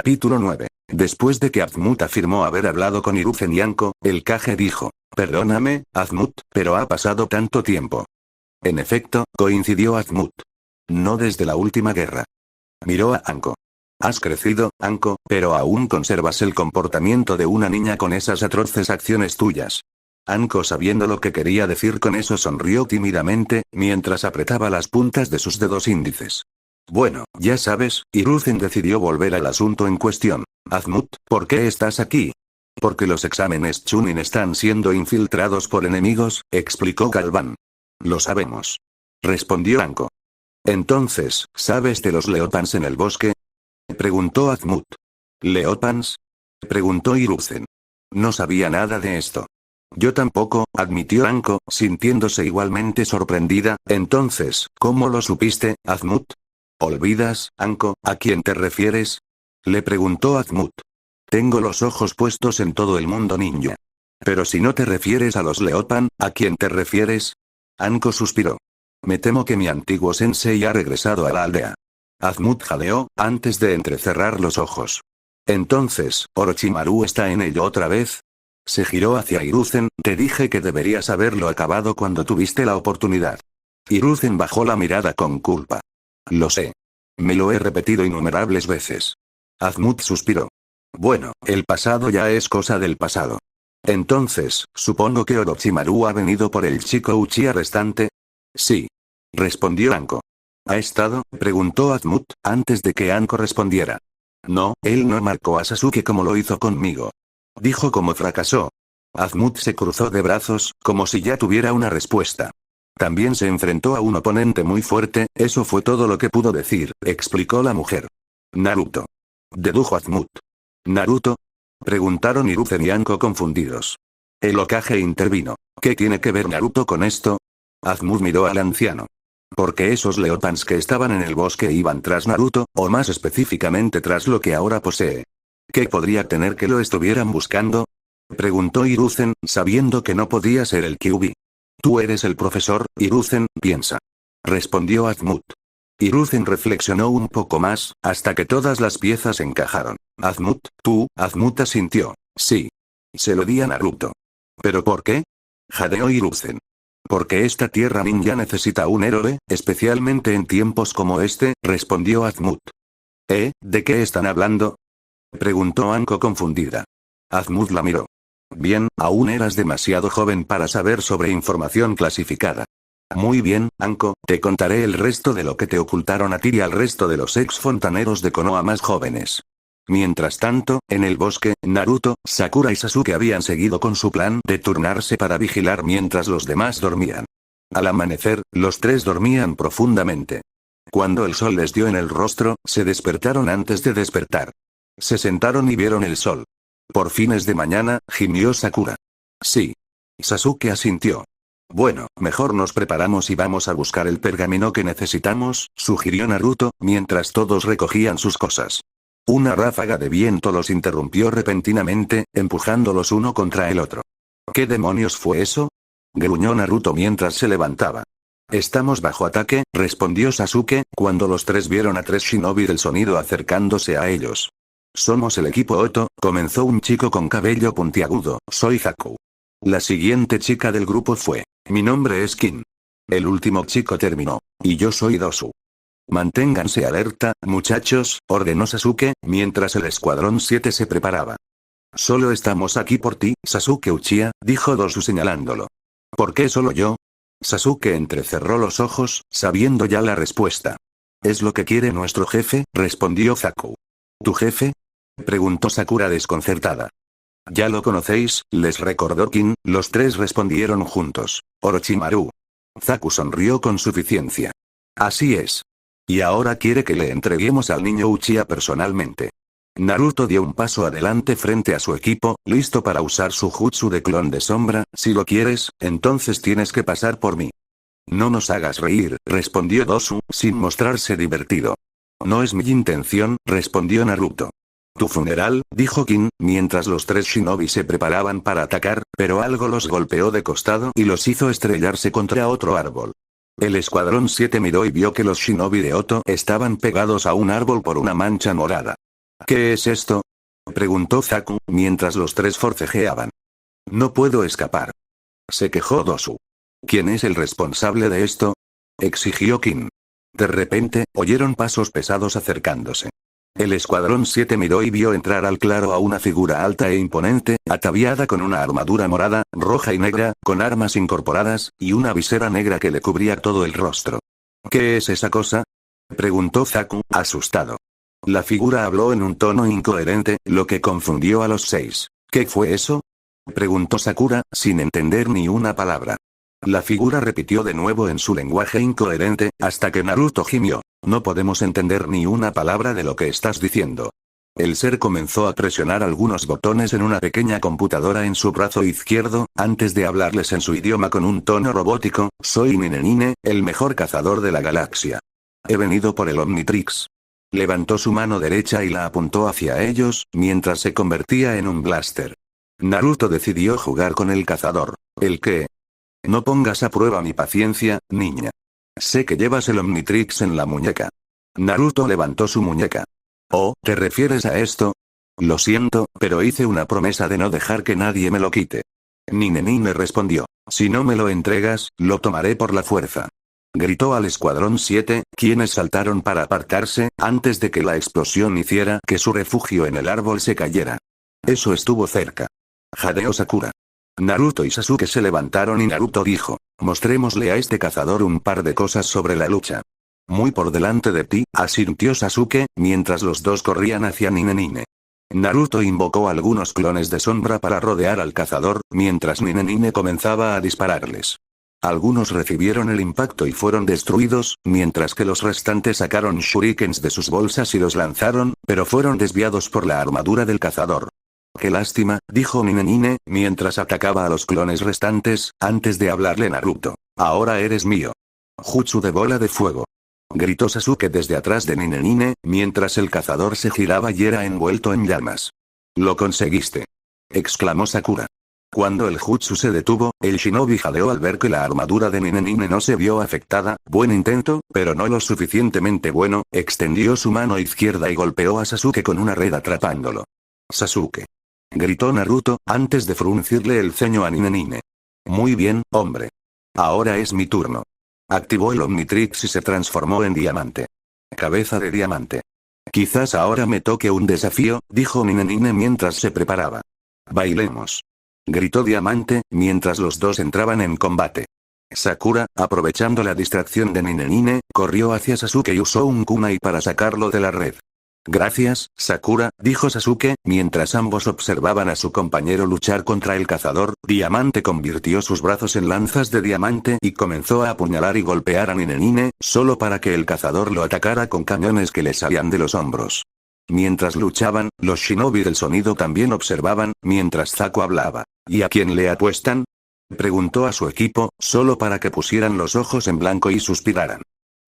Capítulo 9. Después de que Azmut afirmó haber hablado con Hiruzen y Anko, el Kage dijo: Perdóname, Azmut, pero ha pasado tanto tiempo. En efecto, coincidió Azmut. No desde la última guerra. Miró a Anko. Has crecido, Anko, pero aún conservas el comportamiento de una niña con esas atroces acciones tuyas. Anko, sabiendo lo que quería decir con eso, sonrió tímidamente, mientras apretaba las puntas de sus dedos índices. Bueno, ya sabes, Hiruzen decidió volver al asunto en cuestión. Azmut, ¿por qué estás aquí? Porque los exámenes Chunin están siendo infiltrados por enemigos, explicó Galván. Lo sabemos. Respondió Anko. Entonces, ¿sabes de los Leopans en el bosque? Preguntó Azmut. ¿Leopans? Preguntó Hiruzen. No sabía nada de esto. Yo tampoco, admitió Anko, sintiéndose igualmente sorprendida. Entonces, ¿cómo lo supiste, Azmut? ¿Olvidas, Anko, a quién te refieres? Le preguntó Azmut. Tengo los ojos puestos en todo el mundo ninja. Pero si no te refieres a los Leopan, ¿a quién te refieres? Anko suspiró. Me temo que mi antiguo sensei ha regresado a la aldea. Azmut jadeó, antes de entrecerrar los ojos. Entonces, ¿Orochimaru está en ello otra vez? Se giró hacia Hiruzen. Te dije que deberías haberlo acabado cuando tuviste la oportunidad. Hiruzen bajó la mirada con culpa. Lo sé. Me lo he repetido innumerables veces. Azmut suspiró. Bueno, el pasado ya es cosa del pasado. Entonces, supongo que Orochimaru ha venido por el chico Uchiha restante. Sí. Respondió Anko. ¿Ha estado? Preguntó Azmut, antes de que Anko respondiera. No, él no marcó a Sasuke como lo hizo conmigo. Dijo cómo fracasó. Azmut se cruzó de brazos, como si ya tuviera una respuesta. También se enfrentó a un oponente muy fuerte, eso fue todo lo que pudo decir, explicó la mujer. Naruto. Dedujo Azmut. ¿Naruto? Preguntaron Hiruzen y Anko confundidos. El Hokage intervino. ¿Qué tiene que ver Naruto con esto? Azmut miró al anciano. Porque esos Leopans que estaban en el bosque iban tras Naruto, o más específicamente tras lo que ahora posee. ¿Qué podría tener que lo estuvieran buscando? Preguntó Hiruzen, sabiendo que no podía ser el Kyuubi. Tú eres el profesor, Hiruzen, piensa. Respondió Azmut. Hiruzen reflexionó un poco más, hasta que todas las piezas encajaron. Azmut asintió. Sí. Se lo di a Naruto. ¿Pero por qué? Jadeó Hiruzen. Porque esta tierra ninja necesita un héroe, especialmente en tiempos como este, respondió Azmut. ¿De qué están hablando? Preguntó Anko confundida. Azmut la miró. Bien, aún eras demasiado joven para saber sobre información clasificada. Muy bien, Anko, te contaré el resto de lo que te ocultaron a ti y al resto de los ex fontaneros de Konoha más jóvenes. Mientras tanto, en el bosque, Naruto, Sakura y Sasuke habían seguido con su plan de turnarse para vigilar mientras los demás dormían. Al amanecer, los tres dormían profundamente. Cuando el sol les dio en el rostro, se despertaron antes de despertar. Se sentaron y vieron el sol. Por fines de mañana, gimió Sakura. Sí. Sasuke asintió. Bueno, mejor nos preparamos y vamos a buscar el pergamino que necesitamos, sugirió Naruto, mientras todos recogían sus cosas. Una ráfaga de viento los interrumpió repentinamente, empujándolos uno contra el otro. ¿Qué demonios fue eso? Gruñó Naruto mientras se levantaba. Estamos bajo ataque, respondió Sasuke, cuando los tres vieron a tres shinobi del sonido acercándose a ellos. Somos el equipo Oto, comenzó un chico con cabello puntiagudo. Soy Haku. La siguiente chica del grupo fue. Mi nombre es Kin. El último chico terminó. Y yo soy Dosu. Manténganse alerta, muchachos, ordenó Sasuke, mientras el escuadrón 7 se preparaba. Solo estamos aquí por ti, Sasuke Uchiha, dijo Dosu señalándolo. ¿Por qué solo yo? Sasuke entrecerró los ojos, sabiendo ya la respuesta. Es lo que quiere nuestro jefe, respondió Haku. ¿Tu jefe? Preguntó Sakura desconcertada. Ya lo conocéis, les recordó Kin, los tres respondieron juntos. Orochimaru. Haku sonrió con suficiencia. Así es. Y ahora quiere que le entreguemos al niño Uchiha personalmente. Naruto dio un paso adelante frente a su equipo, listo para usar su jutsu de clon de sombra. Si lo quieres, entonces tienes que pasar por mí. No nos hagas reír, respondió Dosu, sin mostrarse divertido. No es mi intención, respondió Naruto. Tu funeral, dijo Kin, mientras los tres shinobi se preparaban para atacar, pero algo los golpeó de costado y los hizo estrellarse contra otro árbol. El escuadrón 7 miró y vio que los shinobi de Oto estaban pegados a un árbol por una mancha morada. ¿Qué es esto? Preguntó Zaku, mientras los tres forcejeaban. No puedo escapar. Se quejó Dosu. ¿Quién es el responsable de esto? Exigió Kin. De repente, oyeron pasos pesados acercándose. El escuadrón 7 miró y vio entrar al claro a una figura alta e imponente, ataviada con una armadura morada, roja y negra, con armas incorporadas, y una visera negra que le cubría todo el rostro. ¿Qué es esa cosa? Preguntó Zaku, asustado. La figura habló en un tono incoherente, lo que confundió a los 6. ¿Qué fue eso? Preguntó Sakura, sin entender ni una palabra. La figura repitió de nuevo en su lenguaje incoherente, hasta que Naruto gimió. No podemos entender ni una palabra de lo que estás diciendo. El ser comenzó a presionar algunos botones en una pequeña computadora en su brazo izquierdo, antes de hablarles en su idioma con un tono robótico. Soy Ninenine, el mejor cazador de la galaxia. He venido por el Omnitrix. Levantó su mano derecha y la apuntó hacia ellos, mientras se convertía en un blaster. Naruto decidió jugar con el cazador. ¿El qué? No pongas a prueba mi paciencia, niña. Sé que llevas el Omnitrix en la muñeca. Naruto levantó su muñeca. ¿Oh, te refieres a esto? Lo siento, pero hice una promesa de no dejar que nadie me lo quite. Ninenine respondió. Si no me lo entregas, lo tomaré por la fuerza. Gritó al escuadrón 7, quienes saltaron para apartarse, antes de que la explosión hiciera que su refugio en el árbol se cayera. Eso estuvo cerca. Jadeó Sakura. Naruto y Sasuke se levantaron y Naruto dijo, mostrémosle a este cazador un par de cosas sobre la lucha. Muy por delante de ti, asintió Sasuke, mientras los dos corrían hacia Ninenine. Naruto invocó algunos clones de sombra para rodear al cazador, mientras Ninenine comenzaba a dispararles. Algunos recibieron el impacto y fueron destruidos, mientras que los restantes sacaron shurikens de sus bolsas y los lanzaron, pero fueron desviados por la armadura del cazador. Qué lástima, dijo Ninenine, mientras atacaba a los clones restantes, antes de hablarle Naruto. Ahora eres mío. Jutsu de bola de fuego. Gritó Sasuke desde atrás de Ninenine, mientras el cazador se giraba y era envuelto en llamas. Lo conseguiste. Exclamó Sakura. Cuando el jutsu se detuvo, el shinobi jadeó al ver que la armadura de Ninenine no se vio afectada. Buen intento, pero no lo suficientemente bueno. Extendió su mano izquierda y golpeó a Sasuke con una red atrapándolo. Sasuke. Gritó Naruto, antes de fruncirle el ceño a Ninenine. Muy bien, hombre. Ahora es mi turno. Activó el Omnitrix y se transformó en diamante. Cabeza de diamante. Quizás ahora me toque un desafío, dijo Ninenine mientras se preparaba. Bailemos. Gritó Diamante, mientras los dos entraban en combate. Sakura, aprovechando la distracción de Ninenine, corrió hacia Sasuke y usó un kunai para sacarlo de la red. Gracias, Sakura, dijo Sasuke, mientras ambos observaban a su compañero luchar contra el cazador. Diamante convirtió sus brazos en lanzas de diamante y comenzó a apuñalar y golpear a Ninenine, solo para que el cazador lo atacara con cañones que le salían de los hombros. Mientras luchaban, los shinobi del sonido también observaban, mientras Zaku hablaba. ¿Y a quién le apuestan? Preguntó a su equipo, solo para que pusieran los ojos en blanco y suspiraran.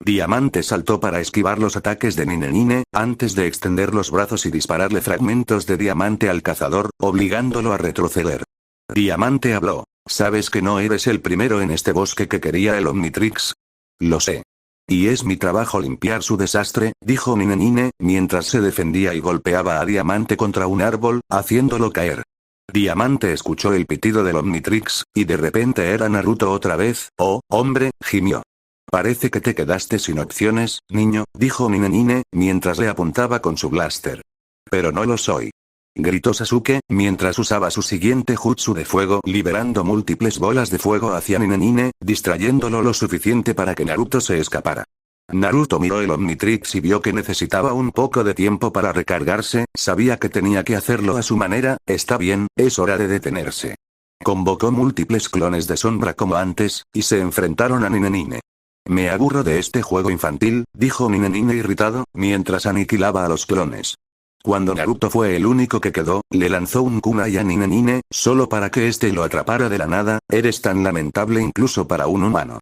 Diamante saltó para esquivar los ataques de Ninenine, antes de extender los brazos y dispararle fragmentos de diamante al cazador, obligándolo a retroceder. Diamante habló. ¿Sabes que no eres el primero en este bosque que quería el Omnitrix? Lo sé. Y es mi trabajo limpiar su desastre, dijo Ninenine, mientras se defendía y golpeaba a Diamante contra un árbol, haciéndolo caer. Diamante escuchó el pitido del Omnitrix, y de repente era Naruto otra vez. Oh, hombre, gimió. Parece que te quedaste sin opciones, niño, dijo Ninenine, mientras le apuntaba con su blaster. Pero no lo soy. Gritó Sasuke, mientras usaba su siguiente jutsu de fuego, liberando múltiples bolas de fuego hacia Ninenine, distrayéndolo lo suficiente para que Naruto se escapara. Naruto miró el Omnitrix y vio que necesitaba un poco de tiempo para recargarse. Sabía que tenía que hacerlo a su manera. Está bien, es hora de detenerse. Convocó múltiples clones de sombra como antes, y se enfrentaron a Ninenine. Me aburro de este juego infantil, dijo Ninenine irritado, mientras aniquilaba a los clones. Cuando Naruto fue el único que quedó, le lanzó un kunai a Ninenine, solo para que éste lo atrapara de la nada. Eres tan lamentable incluso para un humano.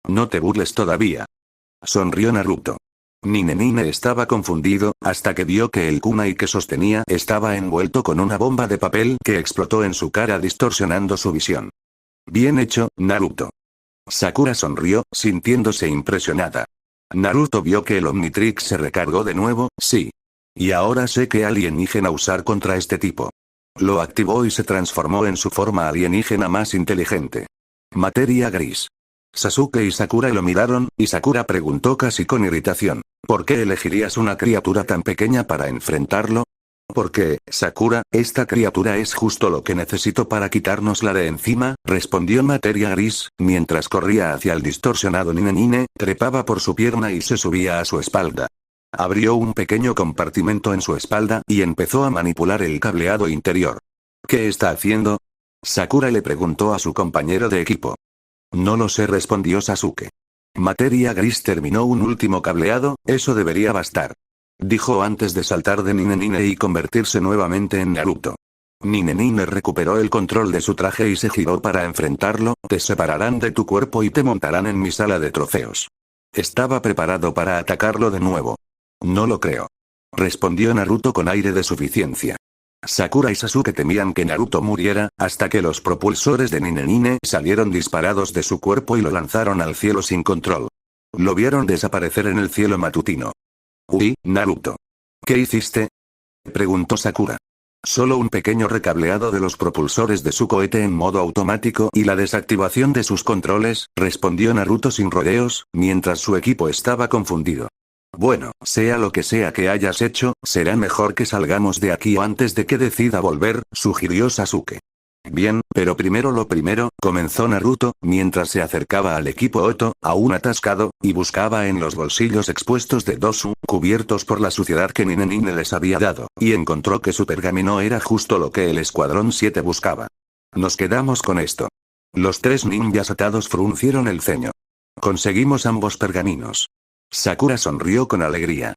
No te burles todavía. Sonrió Naruto. Ninenine estaba confundido, hasta que vio que el kunai que sostenía estaba envuelto con una bomba de papel que explotó en su cara distorsionando su visión. Bien hecho, Naruto. Sakura sonrió, sintiéndose impresionada. Naruto vio que el Omnitrix se recargó de nuevo. Sí. Y ahora sé qué alienígena usar contra este tipo. Lo activó y se transformó en su forma alienígena más inteligente. Materia gris. Sasuke y Sakura lo miraron, y Sakura preguntó casi con irritación. ¿Por qué elegirías una criatura tan pequeña para enfrentarlo? Porque, Sakura, esta criatura es justo lo que necesito para quitárnosla de encima, respondió Materia Gris, mientras corría hacia el distorsionado Nine, trepaba por su pierna y se subía a su espalda. Abrió un pequeño compartimento en su espalda y empezó a manipular el cableado interior. ¿Qué está haciendo? Sakura le preguntó a su compañero de equipo. No lo sé, respondió Sasuke. Materia Gris terminó un último cableado, eso debería bastar. Dijo antes de saltar de Nine y convertirse nuevamente en Naruto. Nine recuperó el control de su traje y se giró para enfrentarlo, te separarán de tu cuerpo y te montarán en mi sala de trofeos. Estaba preparado para atacarlo de nuevo. No lo creo. Respondió Naruto con aire de suficiencia. Sakura y Sasuke temían que Naruto muriera, hasta que los propulsores de Nine salieron disparados de su cuerpo y lo lanzaron al cielo sin control. Lo vieron desaparecer en el cielo matutino. Uy, Naruto. ¿Qué hiciste? Preguntó Sakura. Solo un pequeño recableado de los propulsores de su cohete en modo automático y la desactivación de sus controles, respondió Naruto sin rodeos, mientras su equipo estaba confundido. Bueno, sea lo que sea que hayas hecho, será mejor que salgamos de aquí antes de que decida volver, sugirió Sasuke. Bien, pero primero lo primero, comenzó Naruto, mientras se acercaba al equipo Oto, aún atascado, y buscaba en los bolsillos expuestos de Dosu, cubiertos por la suciedad que Nine les había dado, y encontró que su pergamino era justo lo que el Escuadrón 7 buscaba. Nos quedamos con esto. Los tres ninjas atados fruncieron el ceño. Conseguimos ambos pergaminos. Sakura sonrió con alegría.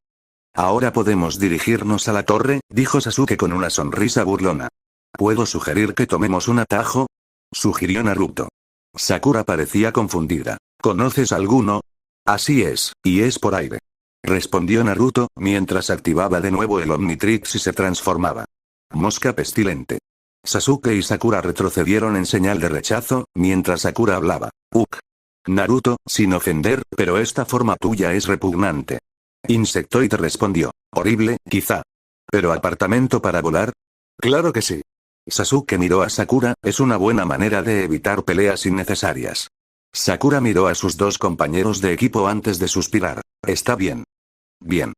Ahora podemos dirigirnos a la torre, dijo Sasuke con una sonrisa burlona. ¿Puedo sugerir que tomemos un atajo? Sugirió Naruto. Sakura parecía confundida. ¿Conoces alguno? Así es, y es por aire. Respondió Naruto, mientras activaba de nuevo el Omnitrix y se transformaba. Mosca pestilente. Sasuke y Sakura retrocedieron en señal de rechazo, mientras Sakura hablaba. Naruto, sin ofender, pero esta forma tuya es repugnante. Insectoide respondió. Horrible, quizá. ¿Pero apartamento para volar? Claro que sí. Sasuke miró a Sakura, es una buena manera de evitar peleas innecesarias. Sakura miró a sus dos compañeros de equipo antes de suspirar. Está bien. Bien.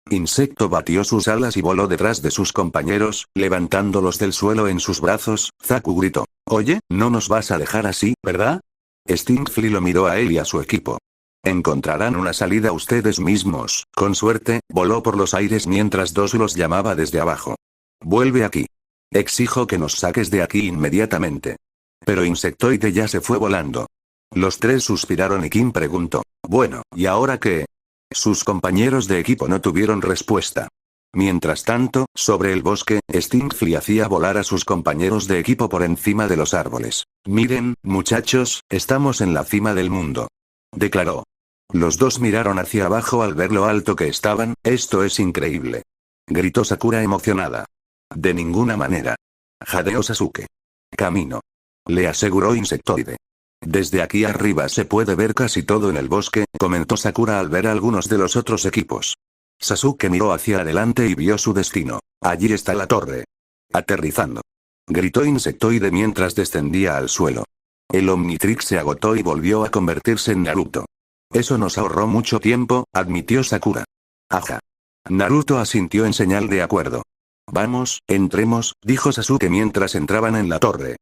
Insecto batió sus alas y voló detrás de sus compañeros, levantándolos del suelo en sus brazos. Zaku gritó. Oye, no nos vas a dejar así, ¿verdad? Stinkfly lo miró a él y a su equipo. Encontrarán una salida ustedes mismos, con suerte, voló por los aires mientras Dosu los llamaba desde abajo. Vuelve aquí. Exijo que nos saques de aquí inmediatamente. Pero Insectoide ya se fue volando. Los tres suspiraron y Kim preguntó. Bueno, ¿y ahora qué? Sus compañeros de equipo no tuvieron respuesta. Mientras tanto, sobre el bosque, Stinkfly hacía volar a sus compañeros de equipo por encima de los árboles. Miren, muchachos, estamos en la cima del mundo. Declaró. Los dos miraron hacia abajo al ver lo alto que estaban, esto es increíble. Gritó Sakura emocionada. De ninguna manera. Jadeó Sasuke. Camino. Le aseguró Insectoide. Desde aquí arriba se puede ver casi todo en el bosque, comentó Sakura al ver a algunos de los otros equipos. Sasuke miró hacia adelante y vio su destino. Allí está la torre. Aterrizando. Gritó Insectoide mientras descendía al suelo. El Omnitrix se agotó y volvió a convertirse en Naruto. Eso nos ahorró mucho tiempo, admitió Sakura. Ajá. Naruto asintió en señal de acuerdo. Vamos, entremos, dijo Sasuke mientras entraban en la torre.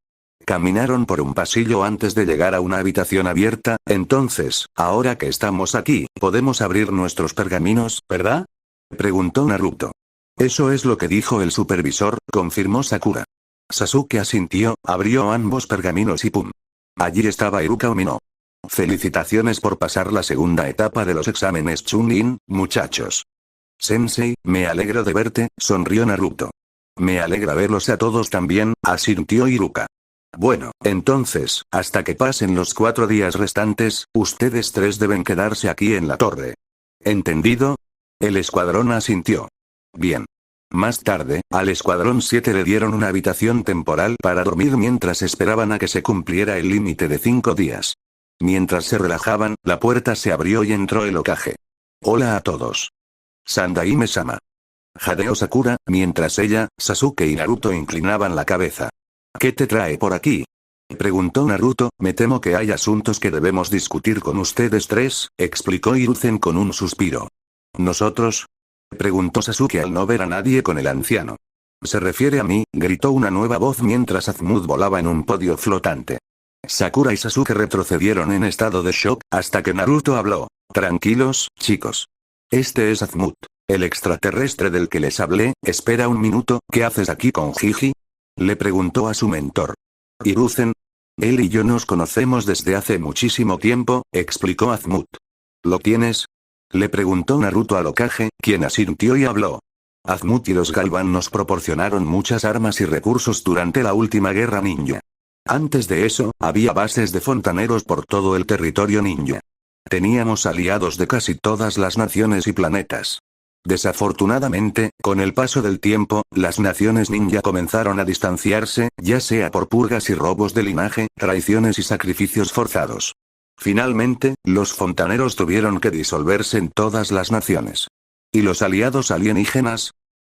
Caminaron por un pasillo antes de llegar a una habitación abierta, entonces, ahora que estamos aquí, podemos abrir nuestros pergaminos, ¿verdad? Preguntó Naruto. Eso es lo que dijo el supervisor, confirmó Sakura. Sasuke asintió, abrió ambos pergaminos y ¡pum! Allí estaba Iruka Umino. Felicitaciones por pasar la segunda etapa de los exámenes Chunin, muchachos. Sensei, me alegro de verte, sonrió Naruto. Me alegra verlos a todos también, asintió Iruka. Bueno, entonces, hasta que pasen los 4 días restantes, ustedes tres deben quedarse aquí en la torre. ¿Entendido? El escuadrón asintió. Bien. Más tarde, al escuadrón 7 le dieron una habitación temporal para dormir mientras esperaban a que se cumpliera el límite de 5 días. Mientras se relajaban, la puerta se abrió y entró el Hokage. Hola a todos. Sandaime-sama. jadeó Sakura, mientras ella, Sasuke y Naruto inclinaban la cabeza. ¿Qué te trae por aquí? Preguntó Naruto. Me temo que hay asuntos que debemos discutir con ustedes tres, explicó Hiruzen con un suspiro. ¿Nosotros? Preguntó Sasuke al no ver a nadie con el anciano. Se refiere a mí, gritó una nueva voz mientras Azumut volaba en un podio flotante. Sakura y Sasuke retrocedieron en estado de shock, hasta que Naruto habló. Tranquilos, chicos. Este es Azumut, el extraterrestre del que les hablé. Espera un minuto, ¿qué haces aquí con Gigi? Le preguntó a su mentor. Hiruzen. Él y yo nos conocemos desde hace muchísimo tiempo, explicó Azumut. ¿Lo tienes? Le preguntó Naruto al Hokage, quien asintió y habló. Azumut y los Galvan nos proporcionaron muchas armas y recursos durante la última guerra ninja. Antes de eso, había bases de fontaneros por todo el territorio ninja. Teníamos aliados de casi todas las naciones y planetas. Desafortunadamente, con el paso del tiempo, las naciones ninja comenzaron a distanciarse, ya sea por purgas y robos de linaje, traiciones y sacrificios forzados. Finalmente, los fontaneros tuvieron que disolverse en todas las naciones. ¿Y los aliados alienígenas?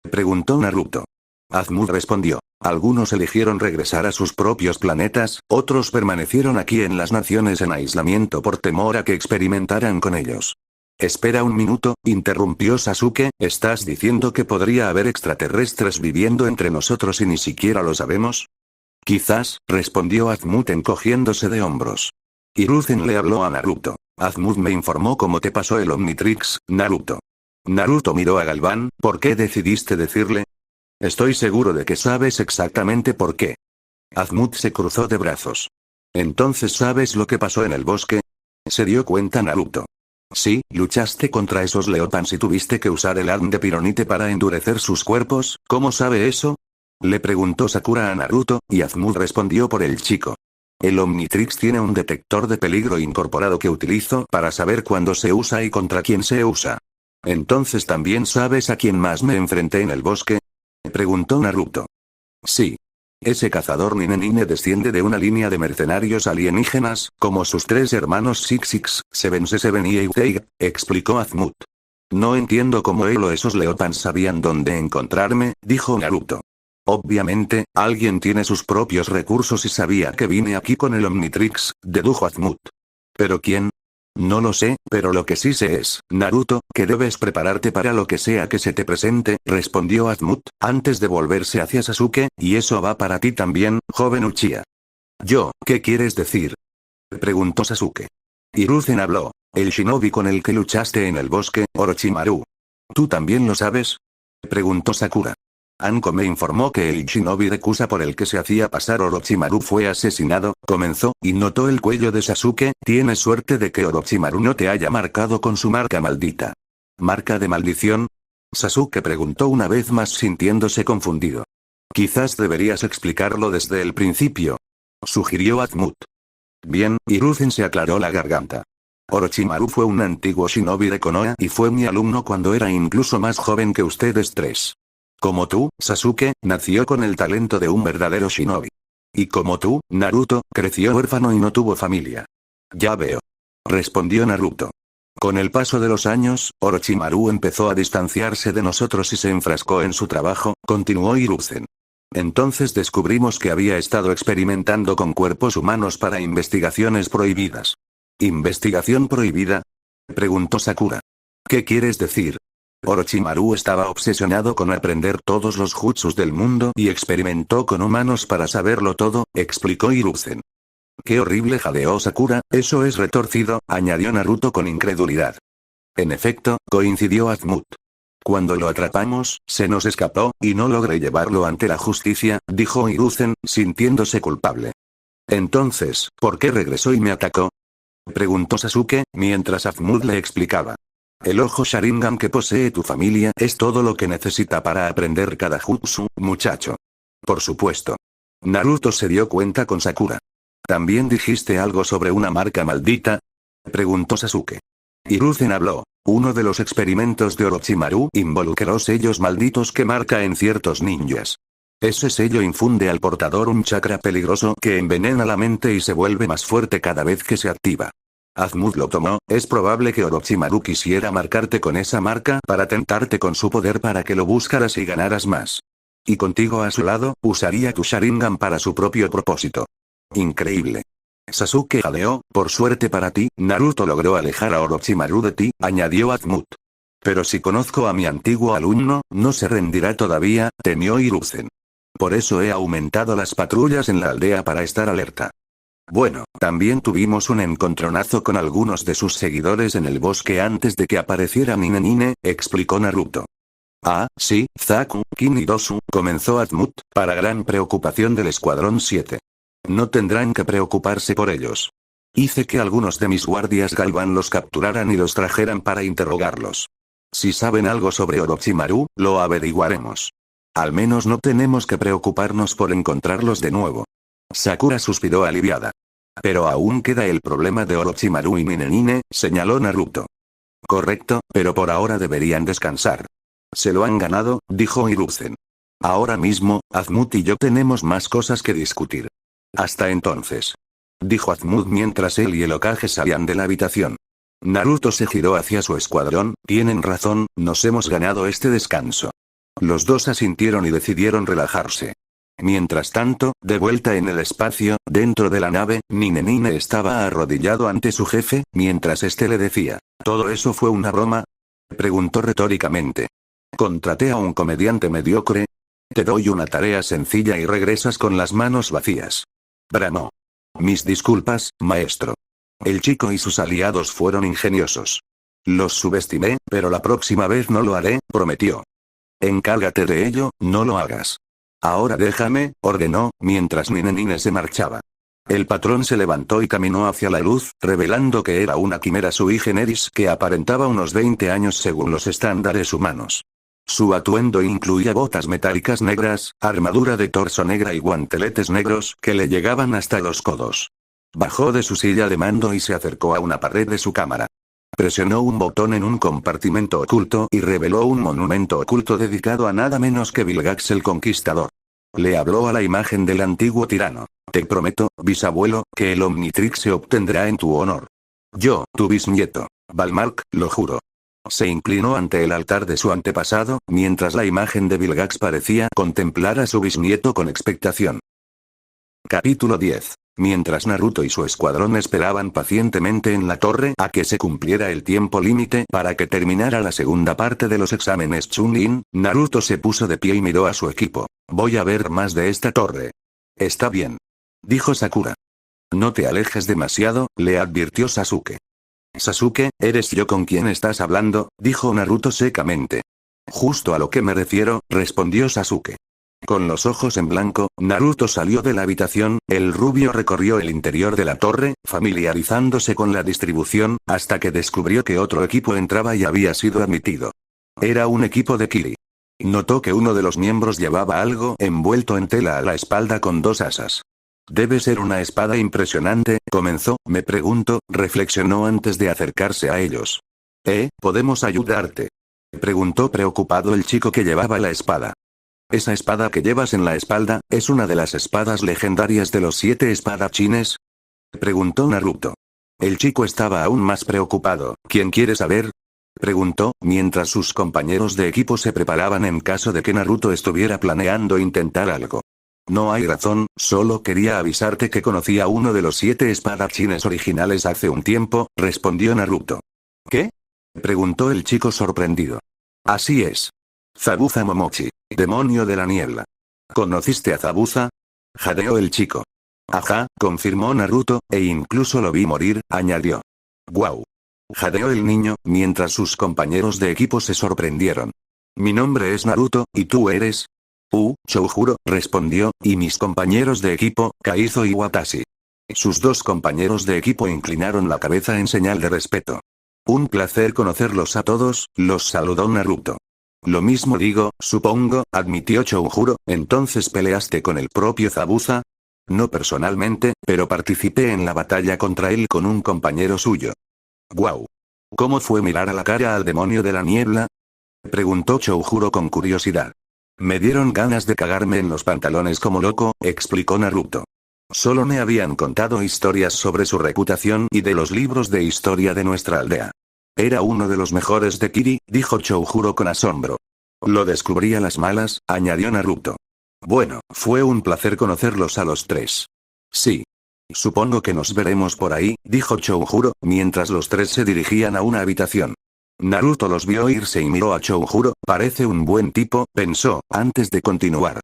Preguntó Naruto. Azumut respondió. Algunos eligieron regresar a sus propios planetas, otros permanecieron aquí en las naciones en aislamiento por temor a que experimentaran con ellos. Espera un minuto, interrumpió Sasuke, ¿estás diciendo que podría haber extraterrestres viviendo entre nosotros y ni siquiera lo sabemos? Quizás, respondió Azumut encogiéndose de hombros. Hiruzen le habló a Naruto. Azumut me informó cómo te pasó el Omnitrix, Naruto. Naruto miró a Galván, ¿por qué decidiste decirle? Estoy seguro de que sabes exactamente por qué. Azumut se cruzó de brazos. ¿Entonces sabes lo que pasó en el bosque? Se dio cuenta Naruto. Sí, luchaste contra esos Leopans y tuviste que usar el arm de Pironite para endurecer sus cuerpos, ¿cómo sabe eso? Le preguntó Sakura a Naruto, y Azumut respondió por el chico. El Omnitrix tiene un detector de peligro incorporado que utilizo para saber cuándo se usa y contra quién se usa. ¿Entonces también sabes a quién más me enfrenté en el bosque? Preguntó Naruto. Sí. Ese cazador Nine desciende de una línea de mercenarios alienígenas, como sus tres hermanos Six, Seven y Eiteiga, explicó Azumut. No entiendo cómo él o esos Leopans sabían dónde encontrarme, dijo Naruto. Obviamente, alguien tiene sus propios recursos y sabía que vine aquí con el Omnitrix, dedujo Azumut. ¿Pero quién? No lo sé, pero lo que sí sé es, Naruto, que debes prepararte para lo que sea que se te presente, respondió Azumut, antes de volverse hacia Sasuke, y eso va para ti también, joven Uchiha. ¿Qué quieres decir? Preguntó Sasuke. Hiruzen habló. El shinobi con el que luchaste en el bosque, Orochimaru. ¿Tú también lo sabes? Preguntó Sakura. Anko me informó que el shinobi de Kusa por el que se hacía pasar Orochimaru fue asesinado, comenzó, y notó el cuello de Sasuke. Tienes suerte de que Orochimaru no te haya marcado con su marca maldita. ¿Marca de maldición? Sasuke preguntó una vez más sintiéndose confundido. Quizás deberías explicarlo desde el principio, sugirió Azumut. Bien, Hiruzen se aclaró la garganta. Orochimaru fue un antiguo shinobi de Konoha y fue mi alumno cuando era incluso más joven que ustedes tres. Como tú, Sasuke, nació con el talento de un verdadero shinobi. Y como tú, Naruto, creció huérfano y no tuvo familia. Ya veo. Respondió Naruto. Con el paso de los años, Orochimaru empezó a distanciarse de nosotros y se enfrascó en su trabajo, continuó Hiruzen. Entonces descubrimos que había estado experimentando con cuerpos humanos para investigaciones prohibidas. ¿Investigación prohibida? Preguntó Sakura. ¿Qué quieres decir? Orochimaru estaba obsesionado con aprender todos los jutsus del mundo y experimentó con humanos para saberlo todo, explicó Hiruzen. Qué horrible, jadeó Sakura, eso es retorcido, añadió Naruto con incredulidad. En efecto, coincidió Azumut. Cuando lo atrapamos, se nos escapó, y no logré llevarlo ante la justicia, dijo Hiruzen, sintiéndose culpable. Entonces, ¿por qué regresó y me atacó? Preguntó Sasuke, mientras Azumut le explicaba. El ojo Sharingan que posee tu familia es todo lo que necesita para aprender cada jutsu, muchacho. Por supuesto. Naruto se dio cuenta con Sakura. ¿También dijiste algo sobre una marca maldita? Preguntó Sasuke. Hiruzen habló. Uno de los experimentos de Orochimaru involucró sellos malditos que marca en ciertos ninjas. Ese sello infunde al portador un chakra peligroso que envenena la mente y se vuelve más fuerte cada vez que se activa. Azumut lo tomó, es probable que Orochimaru quisiera marcarte con esa marca para tentarte con su poder para que lo buscaras y ganaras más. Y contigo a su lado, usaría tu Sharingan para su propio propósito. Increíble. Sasuke jadeó, por suerte para ti, Naruto logró alejar a Orochimaru de ti, añadió Azumut. Pero si conozco a mi antiguo alumno, no se rendirá todavía, temió Hiruzen. Por eso he aumentado las patrullas en la aldea para estar alerta. Bueno, también tuvimos un encontronazo con algunos de sus seguidores en el bosque antes de que apareciera Nine, explicó Naruto. Ah, sí, Zaku, Kin y Dosu, comenzó Azumut, para gran preocupación del Escuadrón 7. No tendrán que preocuparse por ellos. Hice que algunos de mis guardias Galvan los capturaran y los trajeran para interrogarlos. Si saben algo sobre Orochimaru, lo averiguaremos. Al menos no tenemos que preocuparnos por encontrarlos de nuevo. Sakura suspiró aliviada. Pero aún queda el problema de Orochimaru y Nine, señaló Naruto. Correcto, pero por ahora deberían descansar. Se lo han ganado, dijo Hiruzen. Ahora mismo, Azumut y yo tenemos más cosas que discutir. Hasta entonces. Dijo Azumut mientras él y el Hokage salían de la habitación. Naruto se giró hacia su escuadrón, tienen razón, nos hemos ganado este descanso. Los dos asintieron y decidieron relajarse. Mientras tanto, de vuelta en el espacio, dentro de la nave, Nine estaba arrodillado ante su jefe, mientras este le decía, ¿todo eso fue una broma? Preguntó retóricamente. Contraté a un comediante mediocre. Te doy una tarea sencilla y regresas con las manos vacías. Bramó. Mis disculpas, maestro. El chico y sus aliados fueron ingeniosos. Los subestimé, pero la próxima vez no lo haré, prometió. Encárgate de ello, no lo hagas. Ahora déjame, ordenó, mientras Nine se marchaba. El patrón se levantó y caminó hacia la luz, revelando que era una quimera sui generis que aparentaba unos 20 años según los estándares humanos. Su atuendo incluía botas metálicas negras, armadura de torso negra y guanteletes negros que le llegaban hasta los codos. Bajó de su silla de mando y se acercó a una pared de su cámara. Presionó un botón en un compartimento oculto y reveló un monumento oculto dedicado a nada menos que Vilgax el Conquistador. Le habló a la imagen del antiguo tirano. Te prometo, bisabuelo, que el Omnitrix se obtendrá en tu honor. Yo, tu bisnieto. Valmark, lo juro. Se inclinó ante el altar de su antepasado, mientras la imagen de Vilgax parecía contemplar a su bisnieto con expectación. Capítulo 10. Mientras Naruto y su escuadrón esperaban pacientemente en la torre a que se cumpliera el tiempo límite para que terminara la segunda parte de los exámenes Chunin, Naruto se puso de pie y miró a su equipo. Voy a ver más de esta torre. Está bien. Dijo Sakura. No te alejes demasiado, le advirtió Sasuke. Sasuke, ¿eres yo con quien estás hablando?, dijo Naruto secamente. Justo a lo que me refiero, respondió Sasuke. Con los ojos en blanco, Naruto salió de la habitación, el rubio recorrió el interior de la torre, familiarizándose con la distribución, hasta que descubrió que otro equipo entraba y había sido admitido. Era un equipo de Kili. Notó que uno de los miembros llevaba algo envuelto en tela a la espalda con dos asas. Debe ser una espada impresionante, comenzó, me pregunto, reflexionó antes de acercarse a ellos. ¿Podemos ayudarte?, preguntó preocupado el chico que llevaba la espada. ¿Esa espada que llevas en la espalda, es una de las espadas legendarias de los 7 espadachines?, preguntó Naruto. El chico estaba aún más preocupado. ¿Quién quiere saber?, preguntó, mientras sus compañeros de equipo se preparaban en caso de que Naruto estuviera planeando intentar algo. No hay razón, solo quería avisarte que conocí a uno de los 7 espadachines originales hace un tiempo, respondió Naruto. ¿Qué?, preguntó el chico sorprendido. Así es. Zabuza Momochi, demonio de la niebla. ¿Conociste a Zabuza?, jadeó el chico. Ajá, confirmó Naruto, e incluso lo vi morir, añadió. Guau. Jadeó el niño, mientras sus compañeros de equipo se sorprendieron. Mi nombre es Naruto, ¿y tú eres? Choujuro, respondió, y mis compañeros de equipo, Kaizo y Watashi. Sus dos compañeros de equipo inclinaron la cabeza en señal de respeto. Un placer conocerlos a todos, los saludó Naruto. Lo mismo digo, supongo, admitió Choujuro, ¿entonces peleaste con el propio Zabuza? No personalmente, pero participé en la batalla contra él con un compañero suyo. Guau. ¿Cómo fue mirar a la cara al demonio de la niebla?, preguntó Choujuro con curiosidad. Me dieron ganas de cagarme en los pantalones como loco, explicó Naruto. Solo me habían contado historias sobre su reputación y de los libros de historia de nuestra aldea. Era uno de los mejores de Kiri, dijo Choujuro con asombro. Lo descubrí a las malas, añadió Naruto. Bueno, fue un placer conocerlos a los tres. Sí. Supongo que nos veremos por ahí, dijo Choujuro, mientras los tres se dirigían a una habitación. Naruto los vio irse y miró a Choujuro, parece un buen tipo, pensó, antes de continuar.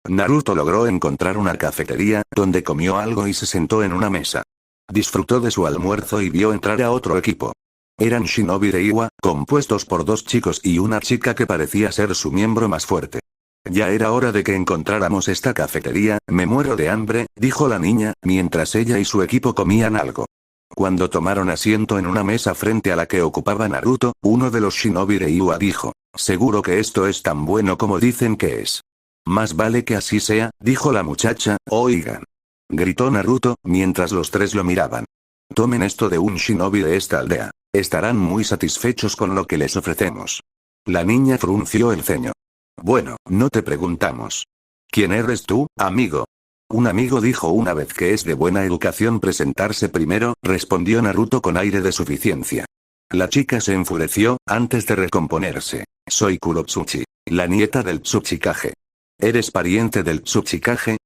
Naruto logró encontrar una cafetería, donde comió algo y se sentó en una mesa. Disfrutó de su almuerzo y vio entrar a otro equipo. Eran shinobi de Iwa, compuestos por dos chicos y una chica que parecía ser su miembro más fuerte. Ya era hora de que encontráramos esta cafetería, me muero de hambre, dijo la niña, mientras ella y su equipo comían algo. Cuando tomaron asiento en una mesa frente a la que ocupaba Naruto, uno de los shinobi de Iwa dijo, seguro que esto es tan bueno como dicen que es. Más vale que así sea, dijo la muchacha, oigan. Gritó Naruto, mientras los tres lo miraban. Tomen esto de un shinobi de esta aldea. Estarán muy satisfechos con lo que les ofrecemos. La niña frunció el ceño. Bueno, no te preguntamos. ¿Quién eres tú, amigo? Un amigo dijo una vez que es de buena educación presentarse primero, respondió Naruto con aire de suficiencia. La chica se enfureció, antes de recomponerse. Soy Kurotsuchi, la nieta del Tsuchikage. ¿Eres pariente del Tsuchikage?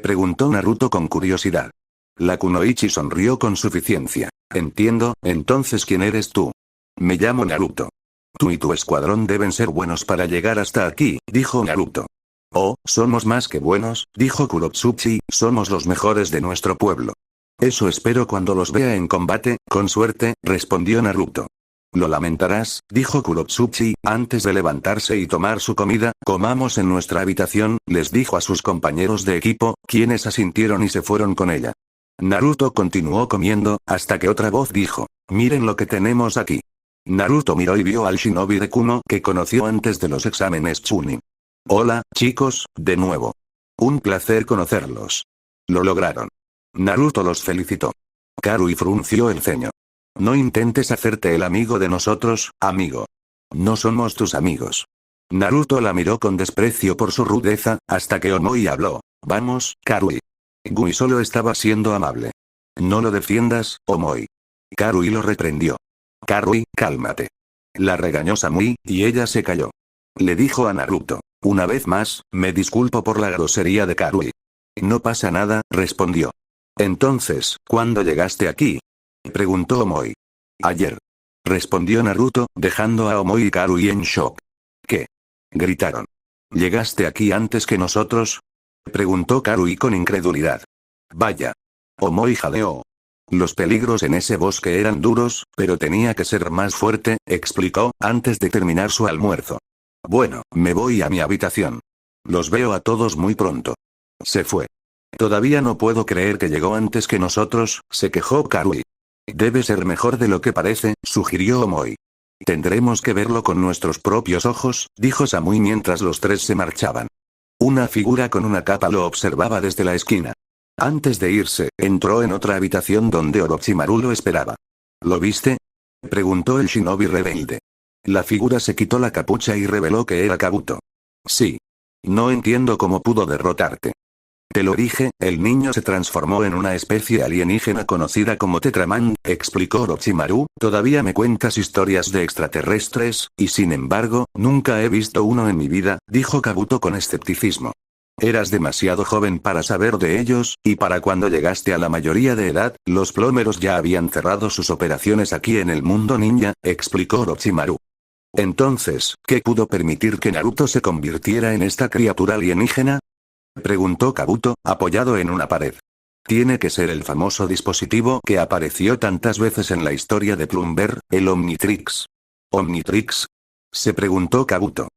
Preguntó Naruto con curiosidad. La kunoichi sonrió con suficiencia. Entiendo, entonces ¿quién eres tú? Me llamo Naruto. Tú y tu escuadrón deben ser buenos para llegar hasta aquí, dijo Naruto. Oh, somos más que buenos, dijo Kurotsuchi, somos los mejores de nuestro pueblo. Eso espero cuando los vea en combate, con suerte, respondió Naruto. Lo lamentarás, dijo Kurotsuchi, antes de levantarse y tomar su comida, comamos en nuestra habitación, les dijo a sus compañeros de equipo, quienes asintieron y se fueron con ella. Naruto continuó comiendo, hasta que otra voz dijo, miren lo que tenemos aquí. Naruto miró y vio al shinobi de Kumo que conoció antes de los exámenes Chunin. Hola, chicos, de nuevo. Un placer conocerlos. Lo lograron. Naruto los felicitó. Karui frunció el ceño. No intentes hacerte el amigo de nosotros, amigo. No somos tus amigos. Naruto la miró con desprecio por su rudeza, hasta que Omoi habló. Vamos, Karui. Gui solo estaba siendo amable. No lo defiendas, Omoi. Karui lo reprendió. Karui, cálmate. La regañó Samui, y ella se calló. Le dijo a Naruto. Una vez más, me disculpo por la grosería de Karui. No pasa nada, respondió. Entonces, ¿cuándo llegaste aquí? Preguntó Omoi. Ayer. Respondió Naruto, dejando a Omoi y Karui en shock. ¿Qué? Gritaron. ¿Llegaste aquí antes que nosotros? Preguntó Karui con incredulidad. Vaya. Omoi jadeó. Los peligros en ese bosque eran duros, pero tenía que ser más fuerte, explicó, antes de terminar su almuerzo. Bueno, me voy a mi habitación. Los veo a todos muy pronto. Se fue. Todavía no puedo creer que llegó antes que nosotros, se quejó Karui. Debe ser mejor de lo que parece, sugirió Omoi. Tendremos que verlo con nuestros propios ojos, dijo Samui mientras los tres se marchaban. Una figura con una capa lo observaba desde la esquina. Antes de irse, entró en otra habitación donde Orochimaru lo esperaba. ¿Lo viste? Preguntó el shinobi rebelde. La figura se quitó la capucha y reveló que era Kabuto. Sí. No entiendo cómo pudo derrotarte. Te lo dije, el niño se transformó en una especie alienígena conocida como Tetraman, explicó Orochimaru, todavía me cuentas historias de extraterrestres, y sin embargo, nunca he visto uno en mi vida, dijo Kabuto con escepticismo. Eras demasiado joven para saber de ellos, y para cuando llegaste a la mayoría de edad, los plomeros ya habían cerrado sus operaciones aquí en el mundo ninja, explicó Orochimaru. Entonces, ¿qué pudo permitir que Naruto se convirtiera en esta criatura alienígena? Preguntó Kabuto, apoyado en una pared. Tiene que ser el famoso dispositivo que apareció tantas veces en la historia de Plumber, el Omnitrix. ¿Omnitrix? Se preguntó Kabuto.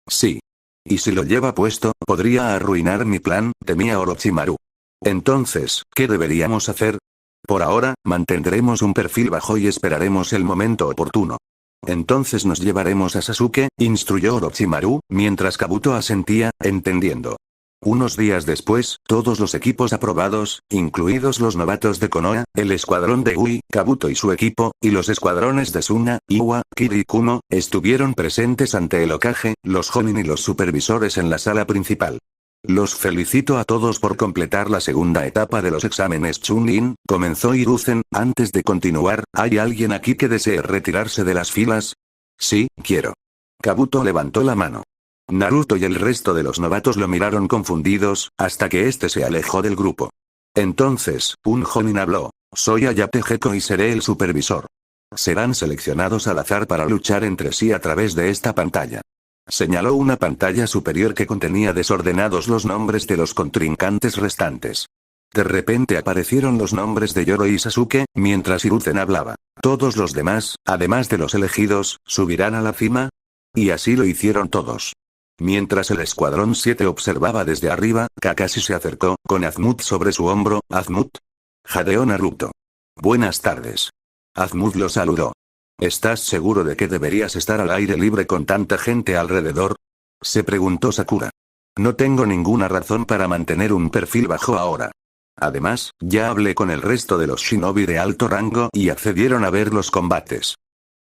Sí. Y si lo lleva puesto, podría arruinar mi plan, temía Orochimaru. Entonces, ¿qué deberíamos hacer? Por ahora, mantendremos un perfil bajo y esperaremos el momento oportuno. Entonces nos llevaremos a Sasuke, instruyó Orochimaru, mientras Kabuto asentía, entendiendo. Unos días después, todos los equipos aprobados, incluidos los novatos de Konoha, el escuadrón de Ui, Kabuto y su equipo, y los escuadrones de Suna, Iwa, Kiri y Kumo, estuvieron presentes ante el Hokage, los Jonin y los supervisores en la sala principal. Los felicito a todos por completar la segunda etapa de los exámenes Chunin, comenzó Hiruzen. Antes de continuar, ¿hay alguien aquí que desee retirarse de las filas? Sí, quiero. Kabuto levantó la mano. Naruto y el resto de los novatos lo miraron confundidos, hasta que este se alejó del grupo. Entonces, un jonin habló. Soy Ayate Gecko y seré el supervisor. Serán seleccionados al azar para luchar entre sí a través de esta pantalla. Señaló una pantalla superior que contenía desordenados los nombres de los contrincantes restantes. De repente aparecieron los nombres de Yoro y Sasuke, mientras Hiruzen hablaba. Todos los demás, además de los elegidos, subirán a la cima. Y así lo hicieron todos. Mientras el escuadrón 7 observaba desde arriba, Kakashi se acercó, con Azmut sobre su hombro. Azmut. Jadeó Naruto. Buenas tardes. Azmut lo saludó. ¿Estás seguro de que deberías estar al aire libre con tanta gente alrededor? Se preguntó Sakura. No tengo ninguna razón para mantener un perfil bajo ahora. Además, ya hablé con el resto de los shinobi de alto rango y accedieron a ver los combates.